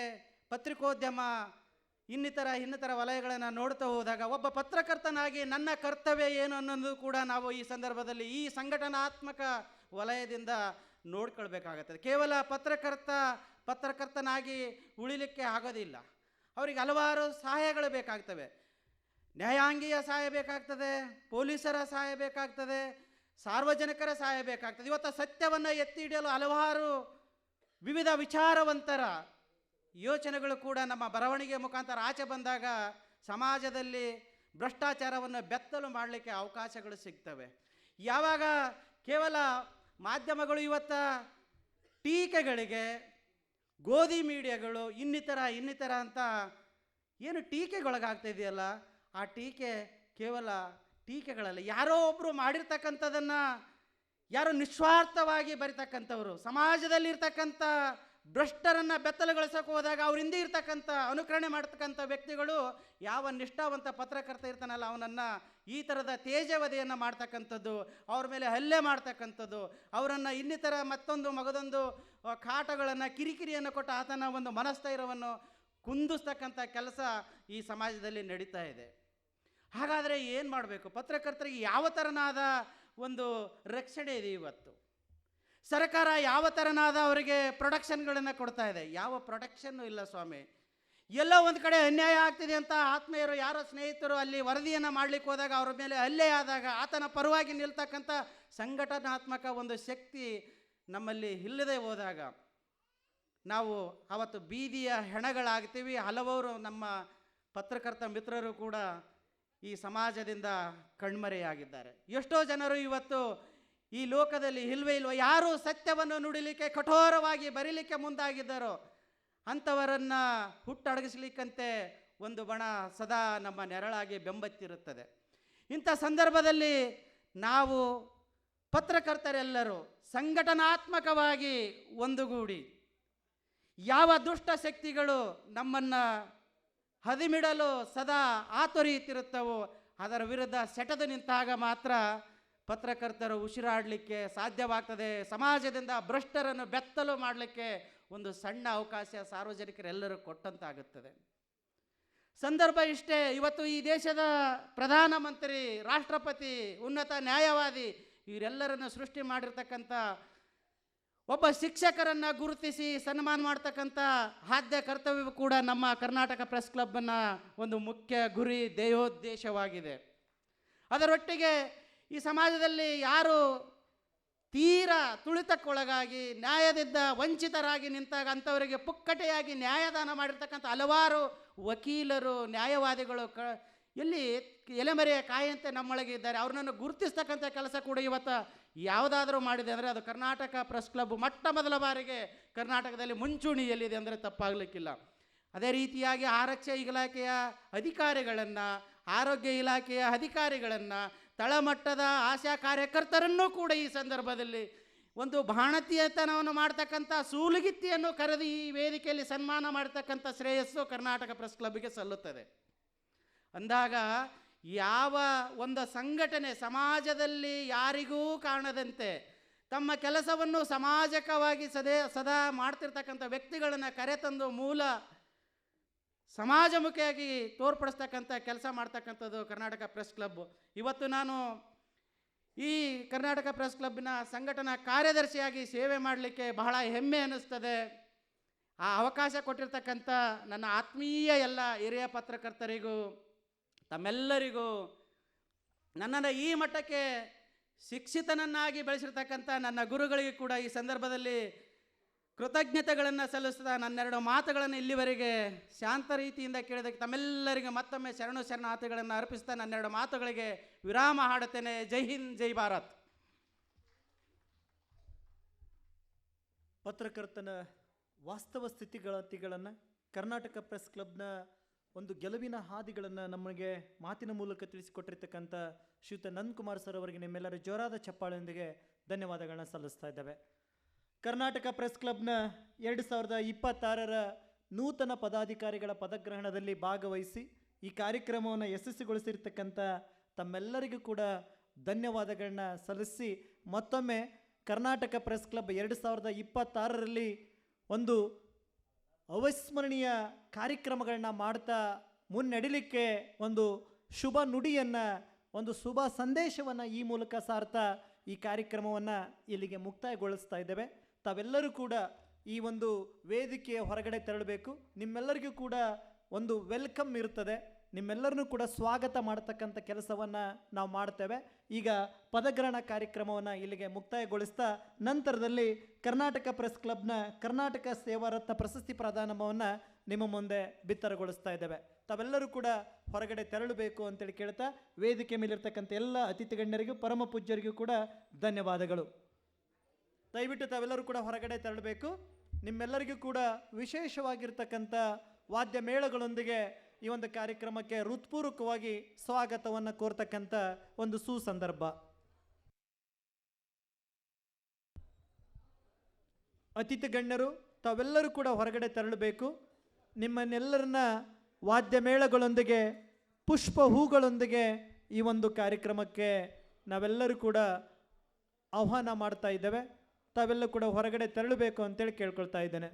ಪತ್ರಿಕೋದ್ಯಮ ಇನ್ನಿತರ ವಲಯಗಳನ್ನು ನೋಡ್ತಾ ಹೋದಾಗ ಒಬ್ಬ ಪತ್ರಕರ್ತನಾಗಿ ನನ್ನ ಕರ್ತವ್ಯ ಏನು ಅನ್ನೋದು ಕೂಡ ನಾವು ಈ ಸಂದರ್ಭದಲ್ಲಿ ಈ ಸಂಘಟನಾತ್ಮಕ ವಲಯದಿಂದ ನೋಡ್ಕೊಳ್ಬೇಕಾಗತ್ತದೆ. ಕೇವಲ ಪತ್ರಕರ್ತನಾಗಿ ಉಳಿಲಿಕ್ಕೆ ಆಗೋದಿಲ್ಲ. ಅವರಿಗೆ ಹಲವಾರು ಸಹಾಯಗಳು ಬೇಕಾಗ್ತವೆ. ನ್ಯಾಯಾಂಗೀಯ ಸಹಾಯ ಬೇಕಾಗ್ತದೆ, ಪೊಲೀಸರ ಸಹಾಯ ಬೇಕಾಗ್ತದೆ, ಸಾರ್ವಜನಿಕರ ಸಹಾಯ ಬೇಕಾಗ್ತದೆ. ಇವತ್ತು ಸತ್ಯವನ್ನು ಎತ್ತಿ ಹಿಡಿಯಲು ಹಲವಾರು ವಿವಿಧ ವಿಚಾರವಂತರ ಯೋಚನೆಗಳು ಕೂಡ ನಮ್ಮ ಬರವಣಿಗೆ ಮುಖಾಂತರ ಆಚೆ ಬಂದಾಗ ಸಮಾಜದಲ್ಲಿ ಭ್ರಷ್ಟಾಚಾರವನ್ನು ಬೆತ್ತಲು ಮಾಡಲಿಕ್ಕೆ ಅವಕಾಶಗಳು ಸಿಗ್ತವೆ. ಯಾವಾಗ ಕೇವಲ ಮಾಧ್ಯಮಗಳು ಇವತ್ತ ಟೀಕೆಗಳಿಗೆ, ಗೋಧಿ ಮೀಡಿಯಾಗಳು ಇನ್ನಿತರ ಅಂತ ಏನು ಟೀಕೆಗೊಳಗಾಗ್ತಾ ಇದೆಯಲ್ಲ, ಆ ಟೀಕೆ ಕೇವಲ ಟೀಕೆಗಳಲ್ಲ, ಯಾರೋ ಒಬ್ಬರು ಮಾಡಿರ್ತಕ್ಕಂಥದ್ದನ್ನು ಯಾರೋ ನಿಸ್ವಾರ್ಥವಾಗಿ ಬರಿತಕ್ಕಂಥವ್ರು, ಸಮಾಜದಲ್ಲಿರ್ತಕ್ಕಂಥ ಭ್ರಷ್ಟರನ್ನು ಬೆತ್ತಲುಗೊಳಿಸೋಕೆ ಹೋದಾಗ ಅವ್ರ ಹಿಂದೆ ಇರ್ತಕ್ಕಂಥ ಅನುಕರಣೆ ಮಾಡ್ತಕ್ಕಂಥ ವ್ಯಕ್ತಿಗಳು, ಯಾವ ನಿಷ್ಠಾವಂತ ಪತ್ರಕರ್ತ ಇರ್ತಾನಲ್ಲ ಅವನನ್ನು ಈ ಥರದ ತೇಜವಧೆಯನ್ನು ಮಾಡ್ತಕ್ಕಂಥದ್ದು, ಅವ್ರ ಮೇಲೆ ಹಲ್ಲೆ ಮಾಡ್ತಕ್ಕಂಥದ್ದು, ಅವರನ್ನು ಇನ್ನಿತರ ಮಗದೊಂದು ಕಾಟಗಳನ್ನು, ಕಿರಿಕಿರಿಯನ್ನು ಕೊಟ್ಟು ಆತನ ಒಂದು ಮನಸ್ಥೈರ್ಯವನ್ನು ಕುಂದಿಸ್ತಕ್ಕಂಥ ಕೆಲಸ ಈ ಸಮಾಜದಲ್ಲಿ ನಡೀತಾ ಇದೆ. ಹಾಗಾದರೆ ಏನು ಮಾಡಬೇಕು? ಪತ್ರಕರ್ತರಿಗೆ ಯಾವ ಥರನಾದ ಒಂದು ರಕ್ಷಣೆ ಇದೆ ಇವತ್ತು? ಸರ್ಕಾರ ಯಾವ ಥರನಾದ ಅವರಿಗೆ ಪ್ರೊಟೆಕ್ಷನ್ಗಳನ್ನು ಕೊಡ್ತಾ ಇದೆ? ಯಾವ ಪ್ರೊಟೆಕ್ಷನ್ನು ಇಲ್ಲ ಸ್ವಾಮಿ. ಎಲ್ಲೋ ಒಂದು ಕಡೆ ಅನ್ಯಾಯ ಆಗ್ತಿದೆ ಅಂತ ಆತ್ಮೀಯರು, ಯಾರೋ ಸ್ನೇಹಿತರು ಅಲ್ಲಿ ವರದಿಯನ್ನು ಮಾಡಲಿಕ್ಕೆ ಹೋದಾಗ ಅವ್ರ ಮೇಲೆ ಹಲ್ಲೆ ಆದಾಗ ಆತನ ಪರವಾಗಿ ನಿಲ್ತಕ್ಕಂಥ ಸಂಘಟನಾತ್ಮಕ ಒಂದು ಶಕ್ತಿ ನಮ್ಮಲ್ಲಿ ಇಲ್ಲದೆ ಹೋದಾಗ ನಾವು ಅವತ್ತು ಬೀದಿಯ ಹೆಣಗಳಾಗ್ತೀವಿ. ಹಲವರು ನಮ್ಮ ಪತ್ರಕರ್ತ ಮಿತ್ರರು ಕೂಡ ಈ ಸಮಾಜದಿಂದ ಕಣ್ಮರೆಯಾಗಿದ್ದಾರೆ. ಎಷ್ಟೋ ಜನರು ಇವತ್ತು ಈ ಲೋಕದಲ್ಲಿ ಇಲ್ವೇ ಯಾರು ಸತ್ಯವನ್ನು ನುಡಿಲಿಕ್ಕೆ, ಕಠೋರವಾಗಿ ಬರೀಲಿಕ್ಕೆ ಮುಂದಾಗಿದ್ದಾರೋ ಅಂಥವರನ್ನು ಹುಟ್ಟಡಗಿಸ್ಲಿಕ್ಕಂತೆ ಒಂದು ಬಣ ಸದಾ ನಮ್ಮ ನೆರಳಾಗಿ ಬೆಂಬತ್ತಿರುತ್ತದೆ. ಇಂಥ ಸಂದರ್ಭದಲ್ಲಿ ನಾವು ಪತ್ರಕರ್ತರೆಲ್ಲರೂ ಸಂಘಟನಾತ್ಮಕವಾಗಿ ಒಂದುಗೂಡಿ ಯಾವ ದುಷ್ಟ ಶಕ್ತಿಗಳು ನಮ್ಮನ್ನು ಹದಿಮಿಡಲು ಸದಾ ಆತೊರೆಯುತ್ತಿರುತ್ತವೋ ಅದರ ವಿರುದ್ಧ ಸೆಟೆದು ನಿಂತಾಗ ಮಾತ್ರ ಪತ್ರಕರ್ತರು ಉಸಿರಾಡಲಿಕ್ಕೆ ಸಾಧ್ಯವಾಗ್ತದೆ. ಸಮಾಜದಿಂದ ಭ್ರಷ್ಟರನ್ನು ಬೆತ್ತಲು ಮಾಡಲಿಕ್ಕೆ ಒಂದು ಸಣ್ಣ ಅವಕಾಶ ಸಾರ್ವಜನಿಕರೆಲ್ಲರೂ ಕೊಟ್ಟಂತಾಗುತ್ತದೆ. ಸಂದರ್ಭ ಇಷ್ಟೇ. ಇವತ್ತು ಈ ದೇಶದ ಪ್ರಧಾನಮಂತ್ರಿ, ರಾಷ್ಟ್ರಪತಿ, ಉನ್ನತ ನ್ಯಾಯವಾದಿ ಇವರೆಲ್ಲರನ್ನು ಸೃಷ್ಟಿ ಮಾಡಿರ್ತಕ್ಕಂಥ ಒಬ್ಬ ಶಿಕ್ಷಕರನ್ನು ಗುರುತಿಸಿ ಸನ್ಮಾನ ಮಾಡ್ತಕ್ಕಂಥ ಆದ್ಯ ಕರ್ತವ್ಯ ಕೂಡ ನಮ್ಮ ಕರ್ನಾಟಕ ಪ್ರೆಸ್ ಕ್ಲಬ್ನ ಒಂದು ಮುಖ್ಯ ಗುರಿ, ಧ್ಯೇಯೋದ್ದೇಶವಾಗಿದೆ. ಅದರೊಟ್ಟಿಗೆ ಈ ಸಮಾಜದಲ್ಲಿ ಯಾರು ತೀರಾ ತುಳಿತಕ್ಕೊಳಗಾಗಿ ನ್ಯಾಯದಿಂದ ವಂಚಿತರಾಗಿ ನಿಂತಾಗ ಅಂಥವರಿಗೆ ಪುಕ್ಕಟೆಯಾಗಿ ನ್ಯಾಯದಾನ ಮಾಡಿರ್ತಕ್ಕಂಥ ಹಲವಾರು ವಕೀಲರು, ನ್ಯಾಯವಾದಿಗಳು ಎಲ್ಲಿ ಎಲೆಮರೆಯ ಕಾಯಿಯಂತೆ ನಮ್ಮೊಳಗೆ ಇದ್ದಾರೆ. ಅವ್ರನ್ನ ಗುರುತಿಸ್ತಕ್ಕಂಥ ಕೆಲಸ ಕೂಡ ಇವತ್ತು ಯಾವುದಾದ್ರೂ ಮಾಡಿದೆ ಅಂದರೆ ಅದು ಕರ್ನಾಟಕ ಪ್ರೆಸ್ ಕ್ಲಬ್ ಮೊಟ್ಟ ಮೊದಲ ಬಾರಿಗೆ ಕರ್ನಾಟಕದಲ್ಲಿ ಮುಂಚೂಣಿಯಲ್ಲಿದೆ ಅಂದರೆ ತಪ್ಪಾಗಲಿಕ್ಕಿಲ್ಲ. ಅದೇ ರೀತಿಯಾಗಿ ಆರಕ್ಷಣಾ ಇಲಾಖೆಯ ಅಧಿಕಾರಿಗಳನ್ನು, ಆರೋಗ್ಯ ಇಲಾಖೆಯ ಅಧಿಕಾರಿಗಳನ್ನು, ತಳಮಟ್ಟದ ಆಶಾ ಕಾರ್ಯಕರ್ತರನ್ನೂ ಕೂಡ ಈ ಸಂದರ್ಭದಲ್ಲಿ ಒಂದು ಬಾಣತಿಯತನವನ್ನು ಮಾಡ್ತಕ್ಕಂಥ ಸೂಲಗಿತ್ತಿಯನ್ನು ಕರೆದು ಈ ವೇದಿಕೆಯಲ್ಲಿ ಸನ್ಮಾನ ಮಾಡ್ತಕ್ಕಂಥ ಶ್ರೇಯಸ್ಸು ಕರ್ನಾಟಕ ಪ್ರೆಸ್ ಕ್ಲಬ್ಗೆ ಸಲ್ಲುತ್ತದೆ. ಅಂದಾಗ ಯಾವ ಒಂದು ಸಂಘಟನೆ ಸಮಾಜದಲ್ಲಿ ಯಾರಿಗೂ ಕಾಣದಂತೆ ತಮ್ಮ ಕೆಲಸವನ್ನು ಸಮಾಜಕವಾಗಿ ಸದಾ ಮಾಡ್ತಿರ್ತಕ್ಕಂಥ ವ್ಯಕ್ತಿಗಳನ್ನು ಕರೆತಂದು ಮೂಲ ಸಮಾಜಮುಖಿಯಾಗಿ ತೋರ್ಪಡಿಸ್ತಕ್ಕಂಥ ಕೆಲಸ ಮಾಡ್ತಕ್ಕಂಥದ್ದು ಕರ್ನಾಟಕ ಪ್ರೆಸ್ ಕ್ಲಬ್. ಇವತ್ತು ನಾನು ಈ ಕರ್ನಾಟಕ ಪ್ರೆಸ್ ಕ್ಲಬ್ನ ಸಂಘಟನಾ ಕಾರ್ಯದರ್ಶಿಯಾಗಿ ಸೇವೆ ಮಾಡಲಿಕ್ಕೆ ಬಹಳ ಹೆಮ್ಮೆ ಅನ್ನಿಸ್ತದೆ. ಆ ಅವಕಾಶ ಕೊಟ್ಟಿರ್ತಕ್ಕಂಥ ನನ್ನ ಆತ್ಮೀಯ ಎಲ್ಲ ಹಿರಿಯ ಪತ್ರಕರ್ತರಿಗೂ, ತಮ್ಮೆಲ್ಲರಿಗೂ, ನನ್ನನ್ನು ಈ ಮಟ್ಟಕ್ಕೆ ಶಿಕ್ಷಿತನನ್ನಾಗಿ ಬೆಳೆಸಿರ್ತಕ್ಕಂಥ ನನ್ನ ಗುರುಗಳಿಗೆ ಕೂಡ ಈ ಸಂದರ್ಭದಲ್ಲಿ ಕೃತಜ್ಞತೆಗಳನ್ನು ಸಲ್ಲಿಸ್ತಾ ನನ್ನೆರಡು ಮಾತುಗಳನ್ನು ಇಲ್ಲಿವರೆಗೆ ಶಾಂತ ರೀತಿಯಿಂದ ಕೇಳಿದಕ್ಕೆ ತಮ್ಮೆಲ್ಲರಿಗೆ ಮತ್ತೊಮ್ಮೆ ಶರಣಾರ್ಥಿಗಳನ್ನು ಅರ್ಪಿಸ್ತಾ ನನ್ನೆರಡು ಮಾತುಗಳಿಗೆ ವಿರಾಮ ಹಾಡುತ್ತೇನೆ. ಜೈ ಹಿಂದ್, ಜೈ ಭಾರತ್. ಪತ್ರಕರ್ತನ ವಾಸ್ತವ ಸ್ಥಿತಿಗತಿಗಳನ್ನು, ಕರ್ನಾಟಕ ಪ್ರೆಸ್ ಕ್ಲಬ್ನ ಒಂದು ಗೆಲುವಿನ ಹಾದಿಗಳನ್ನು ನಮಗೆ ಮಾತಿನ ಮೂಲಕ ತಿಳಿಸಿಕೊಟ್ಟಿರ್ತಕ್ಕಂಥ ಶ್ರೀಯುತ ನಂದಕುಮಾರ್ ಸರ್ ಅವರಿಗೆ ನಿಮ್ಮೆಲ್ಲರ ಜೋರಾದ ಚಪ್ಪಾಳೆಯೊಂದಿಗೆ ಧನ್ಯವಾದಗಳನ್ನ ಸಲ್ಲಿಸ್ತಾ ಇದ್ದೇವೆ. ಕರ್ನಾಟಕ ಪ್ರೆಸ್ ಕ್ಲಬ್ನ 2026ರ ನೂತನ ಪದಾಧಿಕಾರಿಗಳ ಪದಗ್ರಹಣದಲ್ಲಿ ಭಾಗವಹಿಸಿ ಈ ಕಾರ್ಯಕ್ರಮವನ್ನು ಯಶಸ್ವಿಗೊಳಿಸಿರ್ತಕ್ಕಂಥ ತಮ್ಮೆಲ್ಲರಿಗೂ ಕೂಡ ಧನ್ಯವಾದಗಳನ್ನ ಸಲ್ಲಿಸಿ ಮತ್ತೊಮ್ಮೆ ಕರ್ನಾಟಕ ಪ್ರೆಸ್ ಕ್ಲಬ್ 2026ರಲ್ಲಿ ಒಂದು ಅವಿಸ್ಮರಣೀಯ ಕಾರ್ಯಕ್ರಮಗಳನ್ನ ಮಾಡ್ತಾ ಮುನ್ನಡೆಯಲಿಕ್ಕೆ ಒಂದು ಶುಭ ನುಡಿಯನ್ನು, ಒಂದು ಶುಭ ಸಂದೇಶವನ್ನು ಈ ಮೂಲಕ ಸಾರ್ತಾ ಈ ಕಾರ್ಯಕ್ರಮವನ್ನು ಇಲ್ಲಿಗೆ ಮುಕ್ತಾಯಗೊಳಿಸ್ತಾ ಇದ್ದೇವೆ. ತಾವೆಲ್ಲರೂ ಕೂಡ ಈ ಒಂದು ವೇದಿಕೆಯ ಹೊರಗಡೆ ತೆರಳಬೇಕು. ನಿಮ್ಮೆಲ್ಲರಿಗೂ ಕೂಡ ಒಂದು ವೆಲ್ಕಮ್ ಇರ್ತದೆ. ನಿಮ್ಮೆಲ್ಲರನ್ನೂ ಕೂಡ ಸ್ವಾಗತ ಮಾಡ್ತಕ್ಕಂಥ ಕೆಲಸವನ್ನು ನಾವು ಮಾಡ್ತೇವೆ. ಈಗ ಪದಗ್ರಹಣ ಕಾರ್ಯಕ್ರಮವನ್ನು ಇಲ್ಲಿಗೆ ಮುಕ್ತಾಯಗೊಳಿಸ್ತಾ ನಂತರದಲ್ಲಿ ಕರ್ನಾಟಕ ಪ್ರೆಸ್ ಕ್ಲಬ್ನ ಕರ್ನಾಟಕ ಸೇವಾರತ್ನ ಪ್ರಶಸ್ತಿ ಪ್ರದಾನವನ್ನು ನಿಮ್ಮ ಮುಂದೆ ಬಿತ್ತರಗೊಳಿಸ್ತಾ ಇದ್ದೇವೆ. ತಾವೆಲ್ಲರೂ ಕೂಡ ಹೊರಗಡೆ ತೆರಳಬೇಕು ಅಂತೇಳಿ ಕೇಳ್ತಾ ವೇದಿಕೆ ಮೇಲಿರ್ತಕ್ಕಂಥ ಎಲ್ಲ ಅತಿಥಿ ಗಣ್ಯರಿಗೂ ಪರಮ ಪೂಜ್ಯರಿಗೂ ಕೂಡ ಧನ್ಯವಾದಗಳು. ದಯವಿಟ್ಟು ತಾವೆಲ್ಲರೂ ಕೂಡ ಹೊರಗಡೆ ತೆರಳಬೇಕು. ನಿಮ್ಮೆಲ್ಲರಿಗೂ ಕೂಡ ವಿಶೇಷವಾಗಿರ್ತಕ್ಕಂಥ ವಾದ್ಯ ಮೇಳಗಳೊಂದಿಗೆ ಈ ಒಂದು ಕಾರ್ಯಕ್ರಮಕ್ಕೆ ಹೃತ್ಪೂರ್ವಕವಾಗಿ ಸ್ವಾಗತವನ್ನು ಕೋರ್ತಕ್ಕಂಥ ಒಂದು ಸುಸಂದರ್ಭ. ಅತಿಥಿ ಗಣ್ಯರು ತಾವೆಲ್ಲರೂ ಕೂಡ ಹೊರಗಡೆ ತೆರಳಬೇಕು. ನಿಮ್ಮನ್ನೆಲ್ಲರನ್ನ ವಾದ್ಯ ಮೇಳಗಳೊಂದಿಗೆ ಪುಷ್ಪ ಹೂಗಳೊಂದಿಗೆ ಈ ಒಂದು ಕಾರ್ಯಕ್ರಮಕ್ಕೆ ನಾವೆಲ್ಲರೂ ಕೂಡ ಆಹ್ವಾನ ಮಾಡ್ತಾ ಇದ್ದೇವೆ. ತಾವೆಲ್ಲ ಕೂಡ ಹೊರಗಡೆ ತೆರಳಬೇಕು ಅಂತೇಳಿ ಕೇಳ್ಕೊಳ್ತಾ ಇದ್ದೇನೆ.